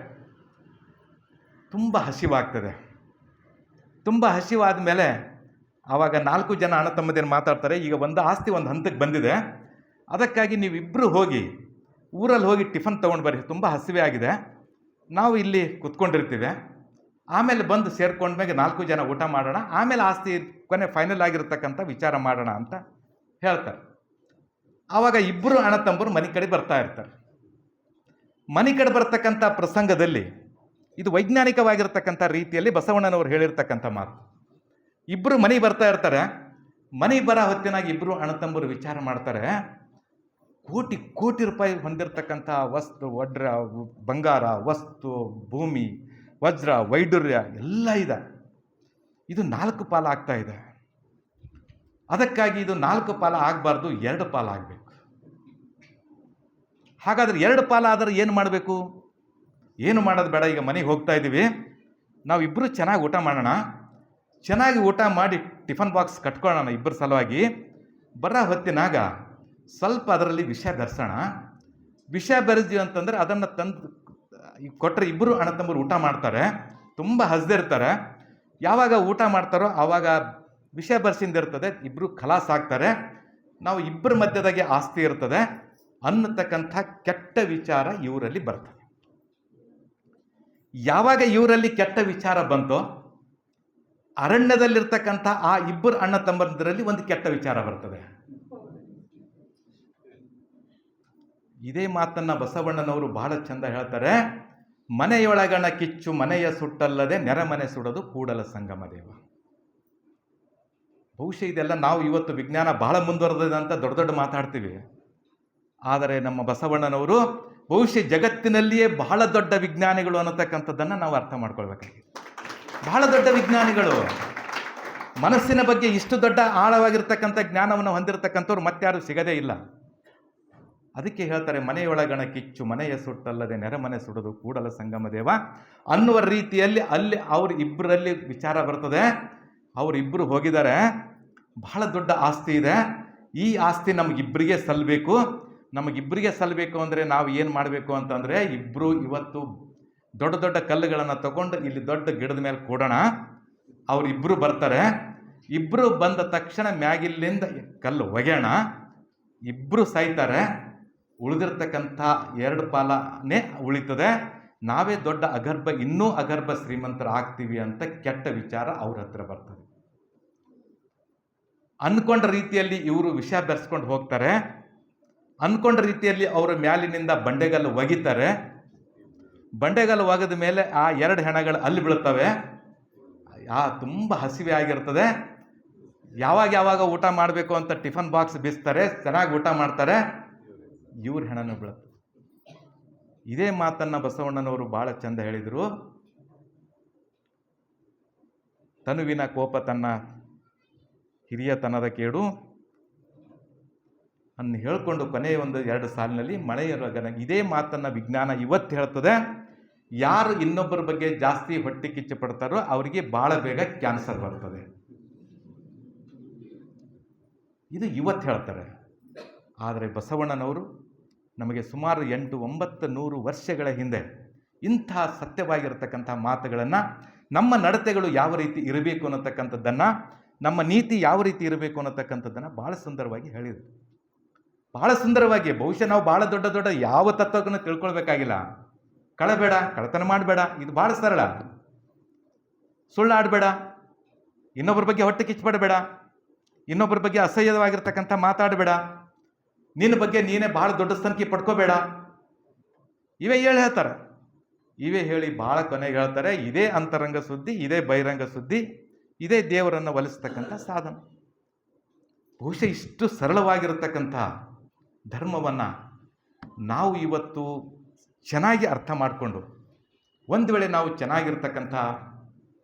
ತುಂಬ ಹಸಿವಾಗ್ತದೆ. ತುಂಬ ಹಸಿವಾದ ಮೇಲೆ ಆವಾಗ 4 ಜನ ಅಣ್ಣ ತಮ್ಮದೇನು ಮಾತಾಡ್ತಾರೆ, ಈಗ ಒಂದು ಆಸ್ತಿ ಒಂದು ಹಂತಕ್ಕೆ ಬಂದಿದೆ, ಅದಕ್ಕಾಗಿ ನೀವಿಬ್ಬರು ಹೋಗಿ ಊರಲ್ಲಿ ಹೋಗಿ ಟಿಫನ್ ತೊಗೊಂಡು ಬರ್ರಿ, ತುಂಬ ಹಸಿವೆ ಆಗಿದೆ, ನಾವು ಇಲ್ಲಿ ಕುತ್ಕೊಂಡಿರ್ತೀವಿ, ಆಮೇಲೆ ಬಂದು ಸೇರ್ಕೊಂಡ್ಮೇಲೆ 4 ಜನ ಊಟ ಮಾಡೋಣ, ಆಮೇಲೆ ಆಸ್ತಿ ಕೊನೆ ಫೈನಲ್ ಆಗಿರ್ತಕ್ಕಂಥ ವಿಚಾರ ಮಾಡೋಣ ಅಂತ ಹೇಳ್ತಾರೆ. ಆವಾಗ ಇಬ್ಬರು ಅಣ್ಣ ತಮ್ಮರು ಮನೆ ಕಡೆ ಬರ್ತಾ ಇರ್ತಾರೆ. ಮನೆ ಕಡೆ ಬರ್ತಕ್ಕಂಥ ಪ್ರಸಂಗದಲ್ಲಿ ಇದು ವೈಜ್ಞಾನಿಕವಾಗಿರ್ತಕ್ಕಂಥ ರೀತಿಯಲ್ಲಿ ಬಸವಣ್ಣನವರು ಹೇಳಿರ್ತಕ್ಕಂಥ ಮಾತು. ಇಬ್ಬರು ಮನೆಗೆ ಬರ್ತಾ ಇರ್ತಾರೆ. ಮನೆಗೆ ಬರೋ ಹೊತ್ತಿನಾಗ ಇಬ್ಬರು ಅಣ್ಣ ತಮ್ಮರು ವಿಚಾರ ಮಾಡ್ತಾರೆ, ಕೋಟಿ ರೂಪಾಯಿ ಹೊಂದಿರತಕ್ಕಂಥ ವಸ್ತು, ಬಂಗಾರ, ವಸ್ತು, ಭೂಮಿ, ವಜ್ರ, ವೈಡೂರ್ಯ ಎಲ್ಲ ಇದೆ, ಇದು 4 ಪಾಲು ಆಗ್ತಾ ಇದೆ. ಅದಕ್ಕಾಗಿ ಇದು 4 ಪಾಲು ಆಗಬಾರ್ದು, 2 ಪಾಲು ಆಗಬೇಕು. ಹಾಗಾದ್ರೆ 2 ಪಾಲು ಆದರೆ ಏನು ಮಾಡಬೇಕು? ಏನು ಮಾಡೋದು ಬೇಡ, ಈಗ ಮನೆಗೆ ಹೋಗ್ತಾ ಇದ್ದೀವಿ, ನಾವಿಬ್ಬರು ಚೆನ್ನಾಗಿ ಊಟ ಮಾಡೋಣ, ಚೆನ್ನಾಗಿ ಊಟ ಮಾಡಿ ಟಿಫನ್ ಬಾಕ್ಸ್ ಕಟ್ಕೊಳ್ಳೋಣ ಇಬ್ಬರ ಸಲುವಾಗಿ. ಬರೋ ಹೊತ್ತಿನಾಗ ಸ್ವಲ್ಪ ಅದರಲ್ಲಿ ವಿಷ ಬೆರೆಸೋಣ. ವಿಷ ಬೆರೆದ್ವಿ ಅಂತಂದರೆ ಅದನ್ನು ತಂದು ಕೊಟ್ಟರೆ ಇಬ್ಬರು ಅಣ್ಣ ತಮ್ಮರು ಊಟ ಮಾಡ್ತಾರೆ, ತುಂಬ ಹಸ್ದಿರ್ತಾರೆ. ಯಾವಾಗ ಊಟ ಮಾಡ್ತಾರೋ ಆವಾಗ ವಿಷ ಬೆರೆಸಿಂದಿರ್ತದೆ, ಇಬ್ಬರು ಖಲಾಸ್ ಆಗ್ತಾರೆ. ನಾವು ಇಬ್ಬರ ಮಧ್ಯದಾಗೆ ಆಸ್ತಿ ಇರ್ತದೆ ಅನ್ನತಕ್ಕಂಥ ಕೆಟ್ಟ ವಿಚಾರ ಇವರಲ್ಲಿ ಬರ್ತದೆ. ಯಾವಾಗ ಇವರಲ್ಲಿ ಕೆಟ್ಟ ವಿಚಾರ ಬಂತೋ ಅರಣ್ಯದಲ್ಲಿರ್ತಕ್ಕಂಥ ಆ ಇಬ್ಬರು ಅಣ್ಣ ತಮ್ಮಂದರಲ್ಲಿ ಒಂದು ಕೆಟ್ಟ ವಿಚಾರ ಬರ್ತದೆ. ಇದೇ ಮಾತನ್ನ ಬಸವಣ್ಣನವರು ಬಹಳ ಚಂದ ಹೇಳ್ತಾರೆ, ಮನೆಯೊಳಗಣ ಕಿಚ್ಚು ಮನೆಯ ಸುಟ್ಟಲ್ಲದೆ ನೆರೆಮನೆ ಸುಡೋದು ಕೂಡಲ ಸಂಗಮ ದೇವ. ಬಹುಶಃ ಇದೆಲ್ಲ ನಾವು ಇವತ್ತು ವಿಜ್ಞಾನ ಬಹಳ ಮುಂದುವರೆದಿದೆ ಅಂತ ದೊಡ್ಡ ಮಾತಾಡ್ತೀವಿ, ಆದರೆ ನಮ್ಮ ಬಸವಣ್ಣನವರು ಬಹುಶಃ ಜಗತ್ತಿನಲ್ಲಿಯೇ ಬಹಳ ದೊಡ್ಡ ವಿಜ್ಞಾನಿಗಳು ಅನ್ನತಕ್ಕಂಥದ್ದನ್ನು ನಾವು ಅರ್ಥ ಮಾಡ್ಕೊಳ್ಬೇಕಾಗಿದೆ. ಬಹಳ ದೊಡ್ಡ ವಿಜ್ಞಾನಿಗಳು, ಮನಸ್ಸಿನ ಬಗ್ಗೆ ಇಷ್ಟು ದೊಡ್ಡ ಆಳವಾಗಿರ್ತಕ್ಕಂಥ ಜ್ಞಾನವನ್ನು ಹೊಂದಿರತಕ್ಕಂಥವ್ರು ಮತ್ತಾರು ಸಿಗದೇ ಇಲ್ಲ. ಅದಕ್ಕೆ ಹೇಳ್ತಾರೆ, ಮನೆಯೊಳಗಣ ಕಿಚ್ಚು ಮನೆಯ ಸುಟ್ಟಲ್ಲದೆ ನೆರೆಮನೆ ಸುಡೋದು ಕೂಡಲ ಸಂಗಮ ದೇವ ಅನ್ನುವ ರೀತಿಯಲ್ಲಿ ಅಲ್ಲಿ ಅವ್ರ ಇಬ್ಬರಲ್ಲಿ ವಿಚಾರ ಬರ್ತದೆ. ಅವರಿಬ್ಬರು ಹೋಗಿದ್ದಾರೆ, ಬಹಳ ದೊಡ್ಡ ಆಸ್ತಿ ಇದೆ, ಈ ಆಸ್ತಿ ನಮಗಿಬ್ಬರಿಗೆ ಸಲ್ಲಬೇಕು. ನಮಗಿಬ್ಬರಿಗೆ ಸಲ್ಲಬೇಕು ಅಂದರೆ ನಾವು ಏನು ಮಾಡಬೇಕು ಅಂತಂದರೆ, ಇಬ್ಬರು ಇವತ್ತು ದೊಡ್ಡ ದೊಡ್ಡ ಕಲ್ಲುಗಳನ್ನು ತಗೊಂಡು ಇಲ್ಲಿ ದೊಡ್ಡ ಗಿಡದ ಮೇಲೆ ಕೊಡೋಣ. ಅವರಿಬ್ಬರು ಬರ್ತಾರೆ. ಇಬ್ಬರು ಬಂದ ತಕ್ಷಣ ಮ್ಯಾಗಿಲ್ಲಿಂದ ಕಲ್ಲು ಒಗೆಯೋಣ. ಇಬ್ಬರು ಸಾಯ್ತಾರೆ. ಉಳಿದಿರ್ತಕ್ಕಂಥ 2 ಪಾಲನೇ ಉಳಿತದೆ. ನಾವೇ ದೊಡ್ಡ ಇನ್ನೂ ಅಗರ್ಭ ಶ್ರೀಮಂತರ ಆಗ್ತೀವಿ ಅಂತ ಕೆಟ್ಟ ವಿಚಾರ ಅವ್ರ ಹತ್ರ ಬರ್ತದೆ. ಅನ್ಕೊಂಡ ರೀತಿಯಲ್ಲಿ ಇವರು ವಿಷ ಬೆರೆಸ್ಕೊಂಡು ಹೋಗ್ತಾರೆ. ಅನ್ಕೊಂಡ ರೀತಿಯಲ್ಲಿ ಅವರ ಮ್ಯಾಲಿನಿಂದ ಬಂಡೆಗಲ್ಲು ಒಗಿತಾರೆ. ಬಂಡೆಗಲ್ಲು ಒಗೆದ ಮೇಲೆ ಆ 2 ಹೆಣಗಳು ಅಲ್ಲಿ ಬೀಳುತ್ತವೆ. ತುಂಬ ಹಸಿವೆ ಆಗಿರ್ತದೆ. ಯಾವಾಗ ಊಟ ಮಾಡಬೇಕು ಅಂತ ಟಿಫನ್ ಬಾಕ್ಸ್ ಬೀಸ್ತಾರೆ. ಚೆನ್ನಾಗಿ ಊಟ ಮಾಡ್ತಾರೆ. ಇವ್ರ ಹೆಣನು ಬೀಳುತ್ತೆ. ಇದೇ ಮಾತನ್ನು ಬಸವಣ್ಣನವರು ಭಾಳ ಚಂದ ಹೇಳಿದರು. ತನುವಿನ ಕೋಪ ತನ್ನ ಹಿರಿಯತನದ ಕೇಡು ಅನ್ನು ಹೇಳ್ಕೊಂಡು ಕೊನೆಯ 1-2 ಸಾಲಿನಲ್ಲಿ ಮಳೆಯೊಳಗನ ಇದೇ ಮಾತನ್ನು ವಿಜ್ಞಾನ ಇವತ್ತು ಹೇಳ್ತದೆ. ಯಾರು ಇನ್ನೊಬ್ಬರ ಬಗ್ಗೆ ಜಾಸ್ತಿ ಹೊಟ್ಟೆ ಕಿಚ್ಚು ಪಡ್ತಾರೋ ಅವರಿಗೆ ಭಾಳ ಬೇಗ ಕ್ಯಾನ್ಸರ್ ಬರ್ತದೆ. ಇದು ಇವತ್ತು ಹೇಳ್ತಾರೆ. ಆದರೆ ಬಸವಣ್ಣನವರು ನಮಗೆ ಸುಮಾರು 800-900 ವರ್ಷಗಳ ಹಿಂದೆ ಇಂಥ ಸತ್ಯವಾಗಿರತಕ್ಕಂಥ ಮಾತುಗಳನ್ನು, ನಮ್ಮ ನಡತೆಗಳು ಯಾವ ರೀತಿ ಇರಬೇಕು ಅನ್ನತಕ್ಕಂಥದ್ದನ್ನು, ನಮ್ಮ ನೀತಿ ಯಾವ ರೀತಿ ಇರಬೇಕು ಅನ್ನತಕ್ಕಂಥದ್ದನ್ನು ಭಾಳ ಸುಂದರವಾಗಿ ಹೇಳಿದರು. ಭಾಳ ಸುಂದರವಾಗಿ. ಬಹುಶಃ ನಾವು ಭಾಳ ದೊಡ್ಡ ಯಾವ ತತ್ವವನ್ನು ತಿಳ್ಕೊಳ್ಬೇಕಾಗಿಲ್ಲ. ಕಳಬೇಡ, ಕಳತನ ಮಾಡಬೇಡ, ಇದು ಭಾಳ ಸರಳ. ಸುಳ್ಳಾಡಬೇಡ, ಇನ್ನೊಬ್ಬರ ಬಗ್ಗೆ ಹೊಟ್ಟೆ ಕಿಚ್ಚಬೇಡ, ಇನ್ನೊಬ್ಬರ ಬಗ್ಗೆ ಅಸಹ್ಯವಾಗಿರ್ತಕ್ಕಂಥ ಮಾತಾಡಬೇಡ, ನಿನ್ನ ಬಗ್ಗೆ ನೀನೇ ಭಾಳ ದೊಡ್ಡ ಸಂಖ್ಯೆ ಪಡ್ಕೋಬೇಡ. ಇವೇ ಹೇಳ್ತಾರೆ. ಇವೇ ಹೇಳಿ ಭಾಳ ಕೊನೆಗೆ ಹೇಳ್ತಾರೆ, ಇದೇ ಅಂತರಂಗ ಸುದ್ದಿ, ಇದೇ ಬಹಿರಂಗ ಸುದ್ದಿ, ಇದೇ ದೇವರನ್ನು ಒಲಿಸ್ತಕ್ಕಂಥ ಸಾಧನ. ಬಹುಶಃ ಇಷ್ಟು ಸರಳವಾಗಿರತಕ್ಕಂಥ ಧರ್ಮವನ್ನು ನಾವು ಇವತ್ತು ಚೆನ್ನಾಗಿ ಅರ್ಥ ಮಾಡಿಕೊಂಡು ಒಂದು ವೇಳೆ ನಾವು ಚೆನ್ನಾಗಿರ್ತಕ್ಕಂಥ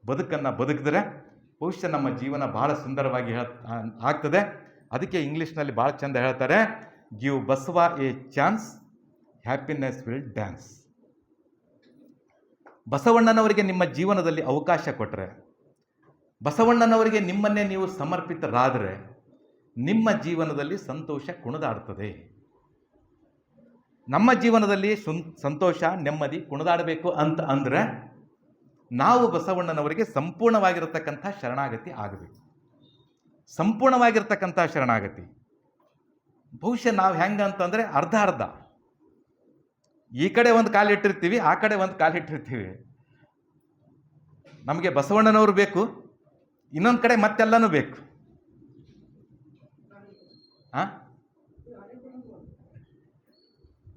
ಬದುಕನ್ನು ಬದುಕಿದ್ರೆ ಬಹುಶಃ ನಮ್ಮ ಜೀವನ ಭಾಳ ಸುಂದರವಾಗಿ ಆಗ್ತದೆ. ಅದಕ್ಕೆ ಇಂಗ್ಲೀಷ್ನಲ್ಲಿ ಭಾಳ ಚಂದ ಹೇಳ್ತಾರೆ, give Basava a chance, happiness will dance. ಬಸವಣ್ಣನವರಿಗೆ ನಿಮ್ಮ ಜೀವನದಲ್ಲಿ ಅವಕಾಶ ಕೊಟ್ಟರೆ, ಬಸವಣ್ಣನವರಿಗೆ ನಿಮ್ಮನ್ನೇ ನೀವು ಸಮರ್ಪಿತರಾದರೆ ನಿಮ್ಮ ಜೀವನದಲ್ಲಿ ಸಂತೋಷ ಕುಣಿದಾಡ್ತದೆ. ನಮ್ಮ ಜೀವನದಲ್ಲಿ ಸಂತೋಷ, ನೆಮ್ಮದಿ ಕುಣಿದಾಡಬೇಕು ಅಂತ ಅಂದರೆ ನಾವು ಬಸವಣ್ಣನವರಿಗೆ ಸಂಪೂರ್ಣವಾಗಿರತಕ್ಕಂಥ ಶರಣಾಗತಿ ಆಗಬೇಕು. ಸಂಪೂರ್ಣವಾಗಿರ್ತಕ್ಕಂಥ ಶರಣಾಗತಿ. ಬಹುಶಃ ನಾವು ಹೆಂಗೆ ಅಂತಂದರೆ ಅರ್ಧ ಈ ಕಡೆ ಒಂದು ಕಾಲಿಟ್ಟಿರ್ತೀವಿ, ಆ ಕಡೆ ಒಂದು ಕಾಲಿಟ್ಟಿರ್ತೀವಿ. ನಮಗೆ ಬಸವಣ್ಣನವರು ಬೇಕು, ಇನ್ನೊಂದು ಕಡೆ ಮತ್ತೆಲ್ಲನೂ ಬೇಕು.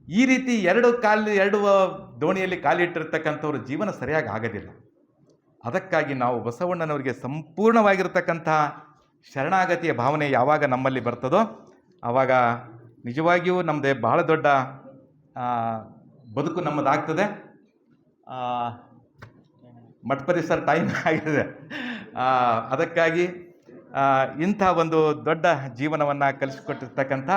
ಈ ರೀತಿ ಎರಡು ದೋಣಿಯಲ್ಲಿ ಕಾಲಿಟ್ಟಿರ್ತಕ್ಕಂಥವ್ರ ಜೀವನ ಸರಿಯಾಗಿ ಆಗೋದಿಲ್ಲ. ಅದಕ್ಕಾಗಿ ನಾವು ಬಸವಣ್ಣನವರಿಗೆ ಸಂಪೂರ್ಣವಾಗಿರ್ತಕ್ಕಂಥ ಶರಣಾಗತಿಯ ಭಾವನೆ ಯಾವಾಗ ನಮ್ಮಲ್ಲಿ ಬರ್ತದೋ ಆವಾಗ ನಿಜವಾಗಿಯೂ ನಮ್ಮದೇ ಬಹಳ ದೊಡ್ಡ ಬದುಕು ನಮ್ಮದಾಗ್ತದೆ. ಮಠ ಪರಿಸರ ಟೈಮ್ ಆಗಿದೆ. ಅದಕ್ಕಾಗಿ ಇಂಥ ಒಂದು ದೊಡ್ಡ ಜೀವನವನ್ನು ಕಲಿಸಿಕೊಟ್ಟಿರ್ತಕ್ಕಂಥ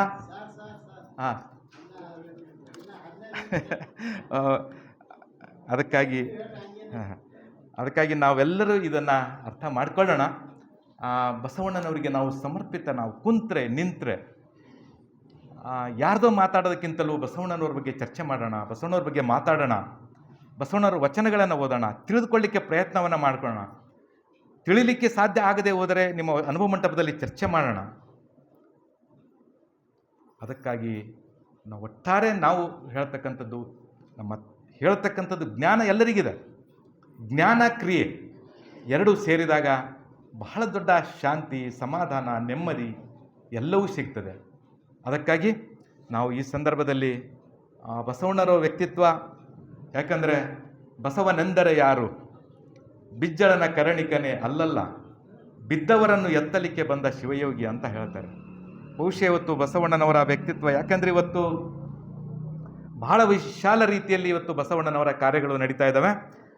ಅದಕ್ಕಾಗಿ ನಾವೆಲ್ಲರೂ ಇದನ್ನು ಅರ್ಥ ಮಾಡ್ಕೊಳ್ಳೋಣ. ಬಸವಣ್ಣನವರಿಗೆ ನಾವು ಸಮರ್ಪಿತ, ನಾವು ಕುಂತ್ರೆ ನಿಂತರೆ ಯಾರ್ದೋ ಮಾತಾಡೋದಕ್ಕಿಂತಲೂ ಬಸವಣ್ಣನವ್ರ ಬಗ್ಗೆ ಚರ್ಚೆ ಮಾಡೋಣ, ಬಸವಣ್ಣವ್ರ ಬಗ್ಗೆ ಮಾತಾಡೋಣ, ಬಸವಣ್ಣವ್ರ ವಚನಗಳನ್ನು ಓದೋಣ, ತಿಳಿದುಕೊಳ್ಳಿಕ್ಕೆ ಪ್ರಯತ್ನವನ್ನು ಮಾಡ್ಕೊಳ್ಳೋಣ. ತಿಳಿಲಿಕ್ಕೆ ಸಾಧ್ಯ ಆಗದೆ ಹೋದರೆ ನಿಮ್ಮ ಅನುಭವ ಮಂಟಪದಲ್ಲಿ ಚರ್ಚೆ ಮಾಡೋಣ. ಅದಕ್ಕಾಗಿ ನಾವು ಒಟ್ಟಾರೆ ನಾವು ಹೇಳ್ತಕ್ಕಂಥದ್ದು ಜ್ಞಾನ ಎಲ್ಲರಿಗಿದೆ. ಜ್ಞಾನ ಕ್ರಿಯೆ ಎರಡೂ ಸೇರಿದಾಗ ಬಹಳ ದೊಡ್ಡ ಶಾಂತಿ, ಸಮಾಧಾನ, ನೆಮ್ಮದಿ ಎಲ್ಲವೂ ಸಿಗ್ತದೆ. ಅದಕ್ಕಾಗಿ ನಾವು ಈ ಸಂದರ್ಭದಲ್ಲಿ ಬಸವಣ್ಣರ ವ್ಯಕ್ತಿತ್ವ, ಯಾಕಂದರೆ ಬಸವನೆಂದರೆ ಯಾರು, ಬಿಜ್ಜಳನ ಕರಣಿಕನೇ ಅಲ್ಲಲ್ಲ, ಬಿದ್ದವರನ್ನು ಎತ್ತಲಿಕ್ಕೆ ಬಂದ ಶಿವಯೋಗಿ ಅಂತ ಹೇಳ್ತಾರೆ. ಬಹುಶಃ ಇವತ್ತು ಬಸವಣ್ಣನವರ ವ್ಯಕ್ತಿತ್ವ, ಯಾಕಂದರೆ ಇವತ್ತು ಬಹಳ ವಿಶಾಲ ರೀತಿಯಲ್ಲಿ ಇವತ್ತು ಬಸವಣ್ಣನವರ ಕಾರ್ಯಗಳು ನಡೀತಾ ಇದ್ದಾವೆ.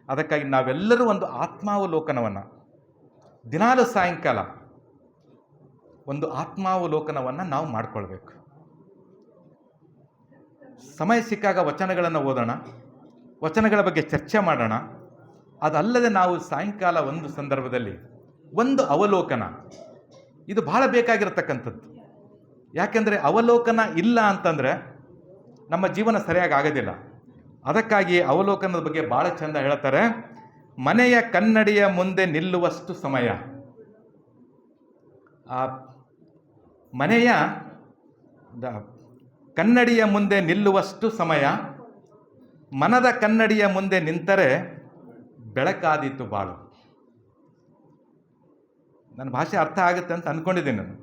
ಅದಕ್ಕಾಗಿ ನಾವೆಲ್ಲರೂ ಒಂದು ಆತ್ಮಾವಲೋಕನವನ್ನು ದಿನಾಲು ಸಾಯಂಕಾಲ ಒಂದು ಆತ್ಮಾವಲೋಕನವನ್ನು ನಾವು ಮಾಡಿಕೊಳ್ಬೇಕು. ಸಮಯ ಸಿಕ್ಕಾಗ ವಚನಗಳನ್ನು ಓದೋಣ, ವಚನಗಳ ಬಗ್ಗೆ ಚರ್ಚೆ ಮಾಡೋಣ. ಅದಲ್ಲದೆ ನಾವು ಸಾಯಂಕಾಲ ಒಂದು ಸಂದರ್ಭದಲ್ಲಿ ಒಂದು ಅವಲೋಕನ, ಇದು ಬಹಳ ಬೇಕಾಗಿರತಕ್ಕಂಥದ್ದು. ಯಾಕೆಂದರೆ ಅವಲೋಕನ ಇಲ್ಲ ಅಂತಂದರೆ ನಮ್ಮ ಜೀವನ ಸರಿಯಾಗಿ ಆಗೋದಿಲ್ಲ. ಅದಕ್ಕಾಗಿ ಅವಲೋಕನದ ಬಗ್ಗೆ ಭಾಳ ಚಂದ ಹೇಳ್ತಾರೆ. ಮನೆಯ ಕನ್ನಡಿಯ ಮುಂದೆ ನಿಲ್ಲುವಷ್ಟು ಸಮಯ, ಆ ಮನೆಯ ಕನ್ನಡಿಯ ಮುಂದೆ ನಿಲ್ಲುವಷ್ಟು ಸಮಯ, ಮನದ ಕನ್ನಡಿಯ ಮುಂದೆ ನಿಂತರೆ ಬೆಳಕಾದೀತು ಬಾಳು. ನನ್ನ ಭಾಷೆ ಅರ್ಥ ಆಗುತ್ತೆ ಅಂತ ಅಂದ್ಕೊಂಡಿದ್ದೀನಿ ನಾನು.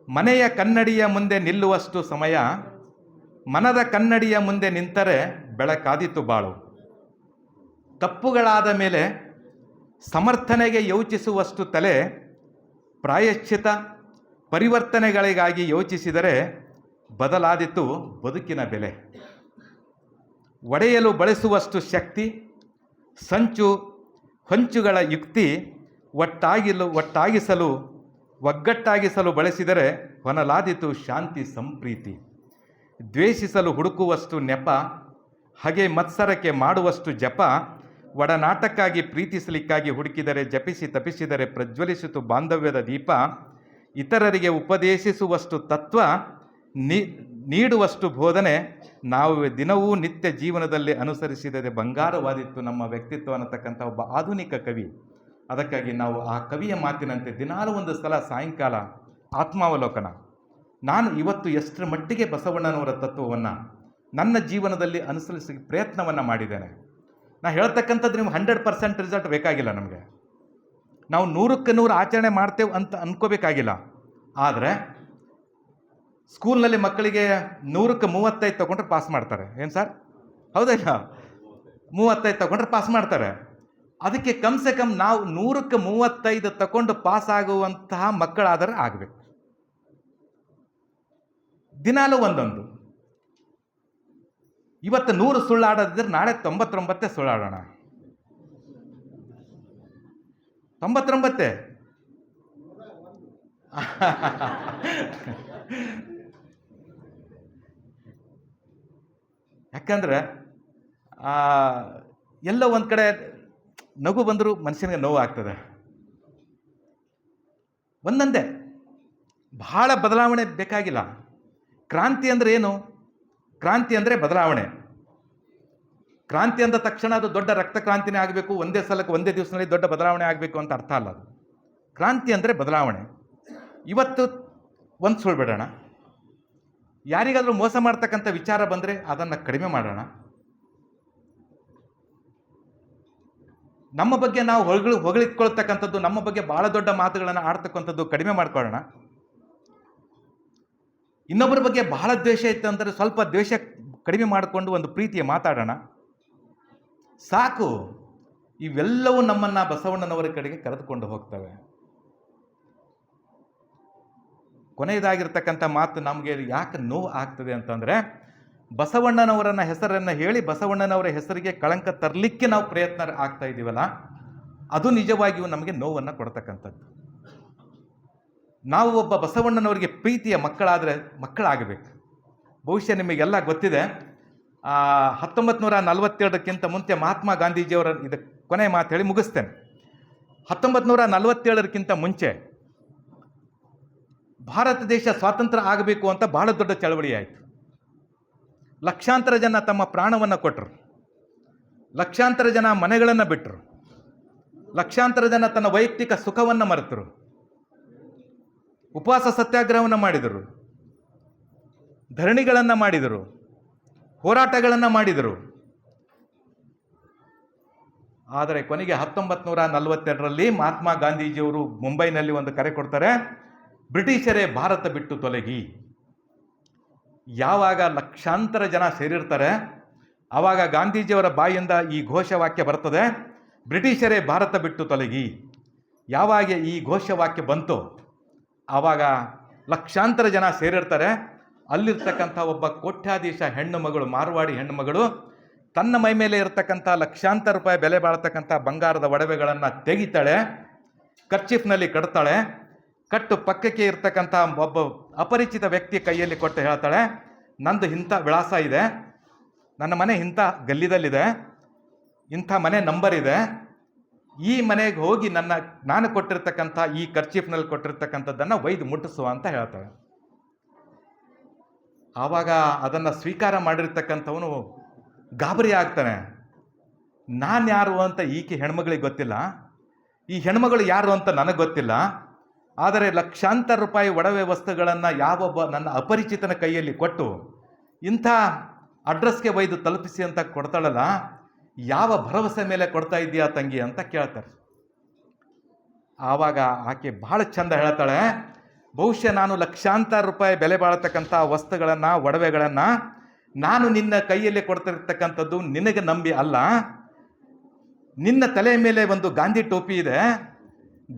ಮನೆಯ ಕನ್ನಡಿಯ ಮುಂದೆ ನಿಲ್ಲುವಷ್ಟು ಸಮಯ, ಮನದ ಕನ್ನಡಿಯ ಮುಂದೆ ನಿಂತರೆ ಬೆಳಕಾದೀತು ಬಾಳು. ತಪ್ಪುಗಳಾದ ಮೇಲೆ ಸಮರ್ಥನೆಗೆ ಯೋಚಿಸುವಷ್ಟು ತಲೆ, ಪ್ರಾಯಶ್ಚಿತ ಪರಿವರ್ತನೆಗಳಿಗಾಗಿ ಯೋಚಿಸಿದರೆ ಬದಲಾದೀತು ಬದುಕಿನ ಬೆಲೆ. ಒಡೆಯಲು ಬಳಸುವಷ್ಟು ಶಕ್ತಿ, ಸಂಚು ಹೊಂಚುಗಳ ಯುಕ್ತಿ, ಒಗ್ಗಟ್ಟಾಗಿಸಲು ಬಳಸಿದರೆ ಹೊನಲಾದೀತು ಶಾಂತಿ ಸಂಪ್ರೀತಿ. ದ್ವೇಷಿಸಲು ಹುಡುಕುವಷ್ಟು ನೆಪ, ಹಗೆ ಮತ್ಸರಕ್ಕೆ ಮಾಡುವಷ್ಟು ಜಪ, ಒಡನಾಟಕ್ಕಾಗಿ ಪ್ರೀತಿಸಲಿಕ್ಕಾಗಿ ಹುಡುಕಿದರೆ ಜಪಿಸಿ ತಪಿಸಿದರೆ ಪ್ರಜ್ವಲಿಸಿತು ಬಾಂಧವ್ಯದ ದೀಪ. ಇತರರಿಗೆ ಉಪದೇಶಿಸುವಷ್ಟು ತತ್ವ, ನೀಡುವಷ್ಟು ಬೋಧನೆ, ನಾವು ದಿನವೂ ನಿತ್ಯ ಜೀವನದಲ್ಲಿ ಅನುಸರಿಸಿದರೆ ಬಂಗಾರವಾದಿತ್ತು ನಮ್ಮ ವ್ಯಕ್ತಿತ್ವ ಅನ್ನತಕ್ಕಂಥ ಒಬ್ಬ ಆಧುನಿಕ ಕವಿ. ಅದಕ್ಕಾಗಿ ನಾವು ಆ ಕವಿಯ ಮಾತಿನಂತೆ ದಿನಾಲೂ ಒಂದು ಸಲ ಸಾಯಂಕಾಲ ಆತ್ಮಾವಲೋಕನ, ನಾನು ಇವತ್ತು ಎಷ್ಟರ ಮಟ್ಟಿಗೆ ಬಸವಣ್ಣನವರ ತತ್ವವನ್ನು ನನ್ನ ಜೀವನದಲ್ಲಿ ಅನುಸರಿಸಿ ಪ್ರಯತ್ನವನ್ನು ಮಾಡಿದ್ದೇನೆ. ನಾನು ಹೇಳ್ತಕ್ಕಂಥದ್ದು ನಿಮ್ಗೆ 100% ರಿಸಲ್ಟ್ ಬೇಕಾಗಿಲ್ಲ. ನಮಗೆ ನಾವು 100ಕ್ಕೆ 100 ಆಚರಣೆ ಮಾಡ್ತೇವೆ ಅಂತ ಅಂದ್ಕೋಬೇಕಾಗಿಲ್ಲ. ಆದರೆ ಸ್ಕೂಲ್ನಲ್ಲಿ ಮಕ್ಕಳಿಗೆ 100ಕ್ಕೆ 35 ತಗೊಂಡ್ರೆ ಪಾಸ್ ಮಾಡ್ತಾರೆ. ಏನು ಸರ್, ಹೌದಾ ಇಲ್ಲ? 35 ತಗೊಂಡ್ರೆ ಪಾಸ್ ಮಾಡ್ತಾರೆ. ಅದಕ್ಕೆ ಕಮ್ಸೆ ಕಮ್ ನಾವು 100ಕ್ಕೆ 35 ತಗೊಂಡು ಪಾಸ್ ಆಗುವಂತಹ ಮಕ್ಕಳಾದರೆ ಆಗಬೇಕು. ದಿನಾಲೂ ಒಂದೊಂದು. ಇವತ್ತು 100 ಸುಳ್ಳಾಡೋದಿದ್ರೆ ನಾಳೆ 99 ಸುಳ್ಳಾಡೋಣ. 99 ಯಾಕಂದ್ರೆ ಎಲ್ಲ ಒಂದು ಕಡೆ ನಗು ಬಂದರೂ ಮನುಷ್ಯನಿಗೆ ನೋವು ಆಗ್ತದೆ. ಒಂದೊಂದೇ, ಬಹಳ ಬದಲಾವಣೆ ಬೇಕಾಗಿಲ್ಲ. ಕ್ರಾಂತಿ ಅಂದರೆ ಏನು? ಕ್ರಾಂತಿ ಅಂದರೆ ಬದಲಾವಣೆ. ಕ್ರಾಂತಿ ಅಂದ ತಕ್ಷಣ ಅದು ದೊಡ್ಡ ರಕ್ತ ಕ್ರಾಂತಿನೇ ಆಗಬೇಕು, ಒಂದೇ ಸಲಕ್ಕೆ ಒಂದೇ ದಿವಸದಲ್ಲಿ ದೊಡ್ಡ ಬದಲಾವಣೆ ಆಗಬೇಕು ಅಂತ ಅರ್ಥ ಅಲ್ಲ. ಅದು ಕ್ರಾಂತಿ ಅಂದರೆ ಬದಲಾವಣೆ. ಇವತ್ತು ಒಂದು ಸುಳ್ಳು ಬಿಡೋಣ, ಯಾರಿಗಾದರೂ ಮೋಸ ಮಾಡ್ತಕ್ಕಂಥ ವಿಚಾರ ಬಂದರೆ ಅದನ್ನು ಕಡಿಮೆ ಮಾಡೋಣ. ನಮ್ಮ ಬಗ್ಗೆ ನಾವು ಹೊಗಳಿಟ್ಕೊಳ್ತಕ್ಕಂಥದ್ದು, ನಮ್ಮ ಬಗ್ಗೆ ಭಾಳ ದೊಡ್ಡ ಮಾತುಗಳನ್ನು ಆಡ್ತಕ್ಕಂಥದ್ದು ಕಡಿಮೆ ಮಾಡ್ಕೊಳ್ಳೋಣ. ಇನ್ನೊಬ್ಬರ ಬಗ್ಗೆ ಬಹಳ ದ್ವೇಷ ಇತ್ತು ಅಂದರೆ ಸ್ವಲ್ಪ ದ್ವೇಷ ಕಡಿಮೆ ಮಾಡಿಕೊಂಡು ಒಂದು ಪ್ರೀತಿಯ ಮಾತಾಡೋಣ. ಸಾಕು. ಇವೆಲ್ಲವೂ ನಮ್ಮನ್ನು ಬಸವಣ್ಣನವರ ಕಡೆಗೆ ಕರೆದುಕೊಂಡು ಹೋಗ್ತವೆ. ಕೊನೆಯದಾಗಿರ್ತಕ್ಕಂಥ ಮಾತು ನಮಗೆ ಯಾಕೆ ನೋವು ಆಗ್ತದೆ ಅಂತಂದರೆ, ಬಸವಣ್ಣನವರನ್ನ ಹೆಸರನ್ನು ಹೇಳಿ ಬಸವಣ್ಣನವರ ಹೆಸರಿಗೆ ಕಳಂಕ ತರಲಿಕ್ಕೆ ನಾವು ಪ್ರಯತ್ನ ಆಗ್ತಾ ಇದ್ದೀವಲ್ಲ, ಅದು ನಿಜವಾಗಿಯೂ ನಮಗೆ ನೋವನ್ನು ಕೊಡ್ತಕ್ಕಂಥದ್ದು. ನಾವು ಒಬ್ಬ ಬಸವಣ್ಣನವರಿಗೆ ಪ್ರೀತಿಯ ಮಕ್ಕಳಾಗಬೇಕು. ಬಹುಶಃ ನಿಮಗೆಲ್ಲ ಗೊತ್ತಿದೆ, 1947ಕ್ಕಿಂತ ಮುಂಚೆ ಮಹಾತ್ಮ ಗಾಂಧೀಜಿಯವರ ಇದು ಕೊನೆ ಮಾತು ಹೇಳಿ ಮುಗಿಸ್ತೇನೆ. 1947ಕ್ಕಿಂತ ಮುಂಚೆ ಭಾರತ ದೇಶ ಸ್ವಾತಂತ್ರ್ಯ ಆಗಬೇಕು ಅಂತ ಬಹಳ ದೊಡ್ಡ ಚಳವಳಿ ಆಯಿತು. ಲಕ್ಷಾಂತರ ಜನ ತಮ್ಮ ಪ್ರಾಣವನ್ನು ಕೊಟ್ಟರು, ಲಕ್ಷಾಂತರ ಜನ ಮನೆಗಳನ್ನು ಬಿಟ್ಟರು, ಲಕ್ಷಾಂತರ ಜನ ತನ್ನ ವೈಯಕ್ತಿಕ ಸುಖವನ್ನು ಮರೆತರು, ಉಪವಾಸ ಸತ್ಯಾಗ್ರಹವನ್ನು ಮಾಡಿದರು, ಧರಣಿಗಳನ್ನು ಮಾಡಿದರು, ಹೋರಾಟಗಳನ್ನು ಮಾಡಿದರು. ಆದರೆ ಕೊನೆಗೆ 1942ರಲ್ಲಿ ಮಹಾತ್ಮ ಗಾಂಧೀಜಿಯವರು ಮುಂಬೈನಲ್ಲಿ ಒಂದು ಕರೆ ಕೊಡ್ತಾರೆ, ಬ್ರಿಟಿಷರೇ ಭಾರತ ಬಿಟ್ಟು ತೊಲಗಿ. ಯಾವಾಗ ಲಕ್ಷಾಂತರ ಜನ ಸೇರಿರ್ತಾರೆ ಆವಾಗ ಗಾಂಧೀಜಿಯವರ ಬಾಯಿಂದ ಈ ಘೋಷವಾಕ್ಯ ಬರ್ತದೆ, ಬ್ರಿಟಿಷರೇ ಭಾರತ ಬಿಟ್ಟು ತೊಲಗಿ. ಯಾವಾಗ ಈ ಘೋಷವಾಕ್ಯ ಬಂತು ಆವಾಗ ಲಕ್ಷಾಂತರ ಜನ ಸೇರಿರ್ತಾರೆ. ಅಲ್ಲಿರ್ತಕ್ಕಂಥ ಒಬ್ಬ ಕೋಟ್ಯಾಧೀಶ ಹೆಣ್ಣು ಮಗಳು, ಮಾರ್ವಾಡಿ ಹೆಣ್ಣು ಮಗಳು, ತನ್ನ ಮೈ ಮೇಲೆ ಇರತಕ್ಕಂಥ ಲಕ್ಷಾಂತರ ರೂಪಾಯಿ ಬೆಲೆ ಬಾಳ್ತಕ್ಕಂಥ ಬಂಗಾರದ ಒಡವೆಗಳನ್ನು ತೆಗಿತಾಳೆ, ಕರ್ಚಿಫ್ನಲ್ಲಿ ಕಟ್ತಾಳೆ. ಕಟ್ಟು ಪಕ್ಕಕ್ಕೆ ಇರ್ತಕ್ಕಂಥ ಒಬ್ಬ ಅಪರಿಚಿತ ವ್ಯಕ್ತಿ ಕೈಯಲ್ಲಿ ಕೊಟ್ಟು ಹೇಳ್ತಾಳೆ, ನಂದು ಇಂಥ ವಿಳಾಸ ಇದೆ, ನನ್ನ ಮನೆ ಇಂಥ ಗಲ್ಲಿದಲ್ಲಿದೆ, ಇಂಥ ಮನೆ ನಂಬರ್ ಇದೆ, ಈ ಮನೆಗೆ ಹೋಗಿ ನಾನು ಕೊಟ್ಟಿರ್ತಕ್ಕಂಥ ಈ ಕರ್ಚೀಫ್ನಲ್ಲಿ ಕೊಟ್ಟಿರ್ತಕ್ಕಂಥದ್ದನ್ನು ಒಯ್ದು ಮುಟ್ಟಿಸುವ ಅಂತ ಹೇಳ್ತಾಳೆ. ಆವಾಗ ಅದನ್ನು ಸ್ವೀಕಾರ ಮಾಡಿರ್ತಕ್ಕಂಥವನು ಗಾಬರಿ ಆಗ್ತಾನೆ. ನಾನು ಯಾರು ಅಂತ ಈಕೆ ಹೆಣ್ಮಗಳಿಗೆ ಗೊತ್ತಿಲ್ಲ, ಈ ಹೆಣ್ಮಗಳು ಯಾರು ಅಂತ ನನಗೆ ಗೊತ್ತಿಲ್ಲ. ಆದರೆ ಲಕ್ಷಾಂತರ ರೂಪಾಯಿ ಒಡವೆ ವಸ್ತುಗಳನ್ನು ಯಾವೊಬ್ಬ ನನ್ನ ಅಪರಿಚಿತನ ಕೈಯಲ್ಲಿ ಕೊಟ್ಟು ಇಂಥ ಅಡ್ರೆಸ್ಗೆ ಒಯ್ದು ತಲುಪಿಸಿ ಅಂತ ಕೊಡ್ತಾಳಲ್ಲ, ಯಾವ ಭರವಸೆ ಮೇಲೆ ಕೊಡ್ತಾ ಇದೆಯಾ ತಂಗಿ ಅಂತ ಕೇಳ್ತಾರೆ. ಆವಾಗ ಆಕೆ ಭಾಳ ಚಂದ ಹೇಳ್ತಾಳೆ, ಬಹುಶಃ ನಾನು ಲಕ್ಷಾಂತರ ರೂಪಾಯಿ ಬೆಲೆ ಬಾಳತಕ್ಕಂಥ ವಸ್ತುಗಳನ್ನು, ಒಡವೆಗಳನ್ನು ನಾನು ನಿನ್ನ ಕೈಯಲ್ಲಿ ಕೊಡ್ತಿರ್ತಕ್ಕಂಥದ್ದು ನಿನಗೆ ನಂಬಿ ಅಲ್ಲ. ನಿನ್ನ ತಲೆ ಮೇಲೆ ಒಂದು ಗಾಂಧಿ ಟೋಪಿ ಇದೆ,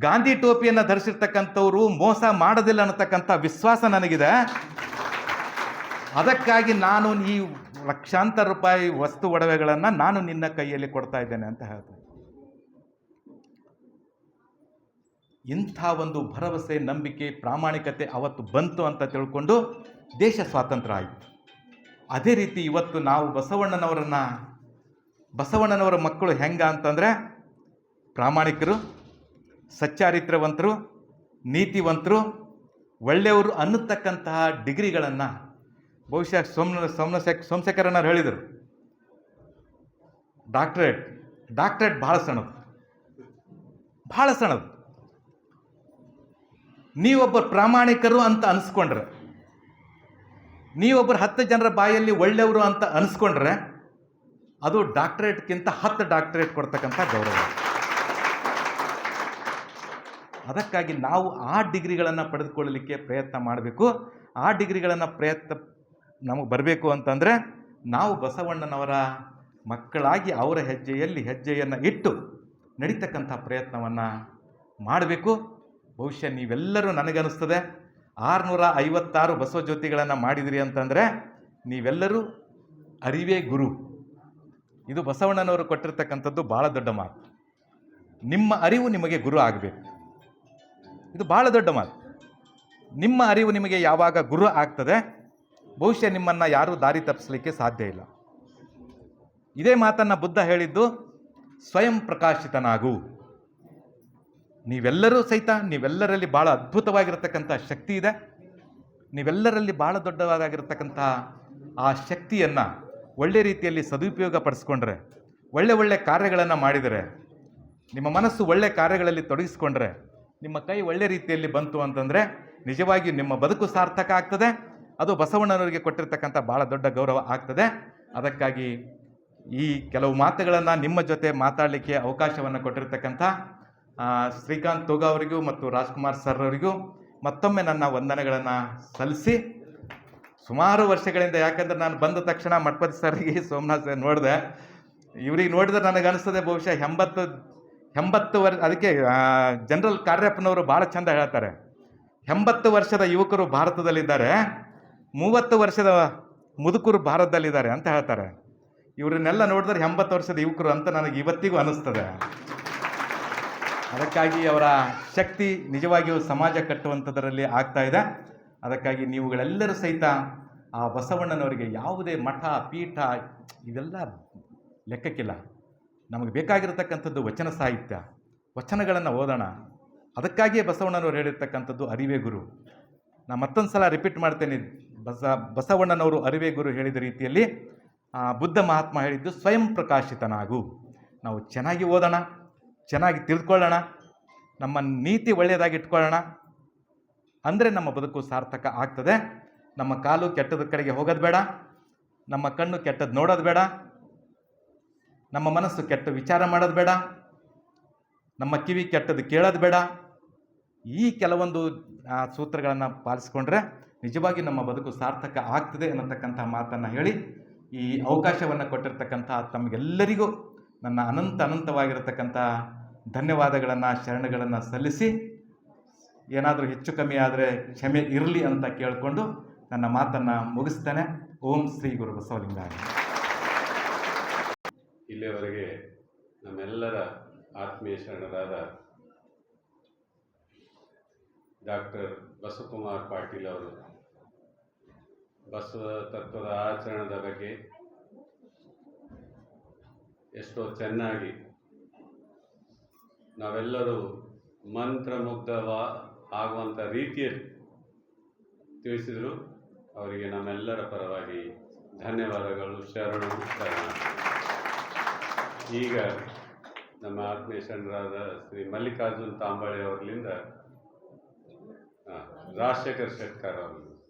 ಗಾಂಧಿ ಟೋಪಿಯನ್ನು ಧರಿಸಿರ್ತಕ್ಕಂಥವ್ರು ಮೋಸ ಮಾಡೋದಿಲ್ಲ ಅನ್ನತಕ್ಕಂಥ ವಿಶ್ವಾಸ ನನಗಿದೆ. ಅದಕ್ಕಾಗಿ ನಾನು ಈ ಲಕ್ಷಾಂತರ ರೂಪಾಯಿ ವಸ್ತು ಒಡವೆಗಳನ್ನು ನಾನು ನಿನ್ನ ಕೈಯಲ್ಲಿ ಕೊಡ್ತಾ ಇದ್ದೇನೆ ಅಂತ ಹೇಳ್ತಾರೆ. ಇಂಥ ಒಂದು ಭರವಸೆ, ನಂಬಿಕೆ, ಪ್ರಾಮಾಣಿಕತೆ ಅವತ್ತು ಬಂತು ಅಂತ ತಿಳ್ಕೊಂಡು ದೇಶ ಸ್ವಾತಂತ್ರ್ಯ ಆಯಿತು. ಅದೇ ರೀತಿ ಇವತ್ತು ನಾವು ಬಸವಣ್ಣನವರ ಮಕ್ಕಳು ಹೆಂಗ ಅಂತಂದರೆ ಪ್ರಾಮಾಣಿಕರು, ಸಚ್ಚಾರಿತ್ರವಂತರು, ನೀತಿವಂತರು, ಒಳ್ಳೆಯವರು ಅನ್ನತಕ್ಕಂತಹ ಡಿಗ್ರಿಗಳನ್ನು ಬಹುಶಃ ಸೋಮಶೇಖರಣ್ಣರು ಹೇಳಿದರು. ಡಾಕ್ಟ್ರೇಟ್ ಭಾಳ ಸಣ್ಣದು. ನೀವೊಬ್ಬರು ಪ್ರಾಮಾಣಿಕರು ಅಂತ ಅನಿಸ್ಕೊಂಡ್ರೆ, ನೀವೊಬ್ಬರು 10 ಜನರ ಬಾಯಲ್ಲಿ ಒಳ್ಳೆಯವರು ಅಂತ ಅನಿಸ್ಕೊಂಡ್ರೆ ಅದು ಡಾಕ್ಟ್ರೇಟ್ಗಿಂತ 10 ಡಾಕ್ಟ್ರೇಟ್ ಕೊಡ್ತಕ್ಕಂಥ ಗೌರವ. ಅದಕ್ಕಾಗಿ ನಾವು ಆ ಡಿಗ್ರಿಗಳನ್ನು ಪಡೆದುಕೊಳ್ಳಲಿಕ್ಕೆ ಪ್ರಯತ್ನ ಮಾಡಬೇಕು. ಆ ಡಿಗ್ರಿಗಳನ್ನು ನಮಗೆ ಬರಬೇಕು ಅಂತಂದರೆ ನಾವು ಬಸವಣ್ಣನವರ ಮಕ್ಕಳಾಗಿ ಅವರ ಹೆಜ್ಜೆಯನ್ನು ಇಟ್ಟು ನಡೀತಕ್ಕಂಥ ಪ್ರಯತ್ನವನ್ನು ಮಾಡಬೇಕು. ಬಹುಶಃ ನೀವೆಲ್ಲರೂ, ನನಗನ್ನಿಸ್ತದೆ 656 ಬಸವ ಜ್ಯೋತಿಗಳನ್ನು ಮಾಡಿದಿರಿ ಅಂತಂದರೆ ನೀವೆಲ್ಲರೂ ಅರಿವೇ ಗುರು. ಇದು ಬಸವಣ್ಣನವರು ಕೊಟ್ಟಿರ್ತಕ್ಕಂಥದ್ದು ಭಾಳ ದೊಡ್ಡ ಮಾತು. ನಿಮ್ಮ ಅರಿವು ನಿಮಗೆ ಗುರು ಆಗಬೇಕು. ಇದು ಭಾಳ ದೊಡ್ಡ ಮಾತು. ನಿಮ್ಮ ಅರಿವು ನಿಮಗೆ ಯಾವಾಗ ಗುರು ಆಗ್ತದೆ, ಬಹುಶಃ ನಿಮ್ಮನ್ನು ಯಾರೂ ದಾರಿ ತಪ್ಪಿಸಲಿಕ್ಕೆ ಸಾಧ್ಯ ಇಲ್ಲ. ಇದೇ ಮಾತನ್ನು ಬುದ್ಧ ಹೇಳಿದ್ದು, ಸ್ವಯಂ ಪ್ರಕಾಶಿತನಾಗು. ನೀವೆಲ್ಲರಲ್ಲಿ ಭಾಳ ಅದ್ಭುತವಾಗಿರತಕ್ಕಂಥ ಶಕ್ತಿ ಇದೆ. ನೀವೆಲ್ಲರಲ್ಲಿ ಭಾಳ ದೊಡ್ಡದಾಗಿರ್ತಕ್ಕಂಥ ಆ ಶಕ್ತಿಯನ್ನು ಒಳ್ಳೆ ರೀತಿಯಲ್ಲಿ ಸದುಪಯೋಗ ಪಡಿಸ್ಕೊಂಡ್ರೆ, ಒಳ್ಳೆ ಕಾರ್ಯಗಳನ್ನು ಮಾಡಿದರೆ, ನಿಮ್ಮ ಮನಸ್ಸು ಒಳ್ಳೆ ಕಾರ್ಯಗಳಲ್ಲಿ ತೊಡಗಿಸ್ಕೊಂಡ್ರೆ, ನಿಮ್ಮ ಕೈ ಒಳ್ಳೆ ರೀತಿಯಲ್ಲಿ ಬಂತು ಅಂತಂದರೆ ನಿಜವಾಗಿಯೂ ನಿಮ್ಮ ಬದುಕು ಸಾರ್ಥಕ ಆಗ್ತದೆ. ಅದು ಬಸವಣ್ಣನವರಿಗೆ ಕೊಟ್ಟಿರ್ತಕ್ಕಂಥ ಭಾಳ ದೊಡ್ಡ ಗೌರವ ಆಗ್ತದೆ. ಅದಕ್ಕಾಗಿ ಈ ಕೆಲವು ಮಾತುಗಳನ್ನು ನಿಮ್ಮ ಜೊತೆ ಮಾತಾಡಲಿಕ್ಕೆ ಅವಕಾಶವನ್ನು ಕೊಟ್ಟಿರ್ತಕ್ಕಂಥ ಶ್ರೀಕಾಂತ್ ತೋಗ ಅವರಿಗೂ ಮತ್ತು ರಾಜ್ಕುಮಾರ್ ಸರ್ ಅವರಿಗೂ ಮತ್ತೊಮ್ಮೆ ನನ್ನ ವಂದನೆಗಳನ್ನು ಸಲ್ಲಿಸಿ, ಸುಮಾರು ವರ್ಷಗಳಿಂದ, ಯಾಕಂದರೆ ನಾನು ಬಂದ ತಕ್ಷಣ ಮಠಪತಿ ಸರ್ಗೆ, ಸೋಮನಾಥ್ ಸರ್ ನೋಡಿದೆ. ಇವ್ರಿಗೆ ನೋಡಿದ್ರೆ ನನಗೆ ಅನಿಸ್ತದೆ ಬಹುಶಃ 80 ವರ್ಷ. ಅದಕ್ಕೆ ಜನರಲ್ ಕಾರ್ಯಪ್ಪನವರು ಭಾಳ ಚಂದ ಹೇಳ್ತಾರೆ, 80 ವರ್ಷದ ಯುವಕರು ಭಾರತದಲ್ಲಿದ್ದಾರೆ, 30 ವರ್ಷದ ಮುದುಕರು ಭಾರತದಲ್ಲಿದ್ದಾರೆ ಅಂತ ಹೇಳ್ತಾರೆ. ಇವರನ್ನೆಲ್ಲ ನೋಡಿದ್ರೆ 80 ವರ್ಷದ ಯುವಕರು ಅಂತ ನನಗೆ ಇವತ್ತಿಗೂ ಅನ್ನಿಸ್ತದೆ. ಅದಕ್ಕಾಗಿ ಅವರ ಶಕ್ತಿ ನಿಜವಾಗಿಯೂ ಸಮಾಜ ಕಟ್ಟುವಂಥದ್ರಲ್ಲಿ ಆಗ್ತಾ ಇದೆ. ಅದಕ್ಕಾಗಿ ನೀವುಗಳೆಲ್ಲರೂ ಸಹಿತ ಆ ಬಸವಣ್ಣನವರಿಗೆ ಯಾವುದೇ ಮಠ, ಪೀಠ ಇವೆಲ್ಲ ಲೆಕ್ಕಕ್ಕಿಲ್ಲ. ನಮಗೆ ಬೇಕಾಗಿರತಕ್ಕಂಥದ್ದು ವಚನ ಸಾಹಿತ್ಯ, ವಚನಗಳನ್ನು ಓದೋಣ. ಅದಕ್ಕಾಗಿಯೇ ಬಸವಣ್ಣನವರು ಹೇಳಿರ್ತಕ್ಕಂಥದ್ದು ಅರಿವೇ ಗುರು. ನಾನು ಮತ್ತೊಂದು ಸಲ ರಿಪೀಟ್ ಮಾಡ್ತೇನೆ, ಬಸವಣ್ಣನವರು ಅರಿವೇ ಗುರು ಹೇಳಿದ ರೀತಿಯಲ್ಲಿ ಬುದ್ಧ ಮಹಾತ್ಮ ಹೇಳಿದ್ದು ಸ್ವಯಂ ಪ್ರಕಾಶಿತನಾಗು. ನಾವು ಚೆನ್ನಾಗಿ ಓದೋಣ, ಚೆನ್ನಾಗಿ ತಿಳ್ಕೊಳ್ಳೋಣ, ನಮ್ಮ ನೀತಿ ಒಳ್ಳೆಯದಾಗಿ ಇಟ್ಕೊಳ್ಳೋಣ, ಅಂದರೆ ನಮ್ಮ ಬದುಕು ಸಾರ್ಥಕ ಆಗ್ತದೆ. ನಮ್ಮ ಕಾಲು ಕೆಟ್ಟದ ಕಡೆಗೆ ಹೋಗೋದು ಬೇಡ, ನಮ್ಮ ಕಣ್ಣು ಕೆಟ್ಟದ್ದು ನೋಡೋದು ಬೇಡ, ನಮ್ಮ ಮನಸ್ಸು ಕೆಟ್ಟ ವಿಚಾರ ಮಾಡೋದು ಬೇಡ, ನಮ್ಮ ಕಿವಿ ಕೆಟ್ಟದ್ದು ಕೇಳೋದು ಬೇಡ. ಈ ಕೆಲವೊಂದು ಸೂತ್ರಗಳನ್ನು ಪಾಲಿಸ್ಕೊಂಡ್ರೆ ನಿಜವಾಗಿ ನಮ್ಮ ಬದುಕು ಸಾರ್ಥಕ ಆಗ್ತದೆ ಅನ್ನತಕ್ಕಂಥ ಮಾತನ್ನು ಹೇಳಿ, ಈ ಅವಕಾಶವನ್ನು ಕೊಟ್ಟಿರ್ತಕ್ಕಂಥ ತಮಗೆಲ್ಲರಿಗೂ ನನ್ನ ಅನಂತವಾಗಿರತಕ್ಕಂಥ ಧನ್ಯವಾದಗಳನ್ನು, ಶರಣಗಳನ್ನು ಸಲ್ಲಿಸಿ, ಏನಾದರೂ ಹೆಚ್ಚು ಕಮ್ಮಿ ಆದರೆ ಕ್ಷಮೆ ಇರಲಿ ಅಂತ ಕೇಳಿಕೊಂಡು ನನ್ನ ಮಾತನ್ನು ಮುಗಿಸ್ತೇನೆ. ಓಂ ಶ್ರೀ ಗುರು ಬಸವಲಿಂಗಾಯ. ಇಲ್ಲಿಯವರೆಗೆ ನಮ್ಮೆಲ್ಲರ ಆತ್ಮೀಯ ಶರಣರಾದ ಡಾಕ್ಟರ್ ಬಸವಕುಮಾರ್ ಪಾಟೀಲ್ ಅವರು ಬಸವ ತತ್ವದ ಆಚರಣದ ಬಗ್ಗೆ ಎಷ್ಟೋ ಚೆನ್ನಾಗಿ ನಾವೆಲ್ಲರೂ ಮಂತ್ರಮುಗ್ಧ ಆಗುವಂಥ ರೀತಿಯಲ್ಲಿ ತಿಳಿಸಿದರು. ಅವರಿಗೆ ನಮ್ಮೆಲ್ಲರ ಪರವಾಗಿ ಧನ್ಯವಾದಗಳು. ಶರಣು ಶರಣಾರ್ಥಿ. ಈಗ ನಮ್ಮ ಆತ್ಮೀಯ ಶರಣರಾದ ಶ್ರೀ ಮಲ್ಲಿಕಾರ್ಜುನ್ ತಾಂಬಳೆ ಅವರಿಂದ ರಾಜಶೇಖರ್ ಶೆಟ್ಕರ್ ಅವರು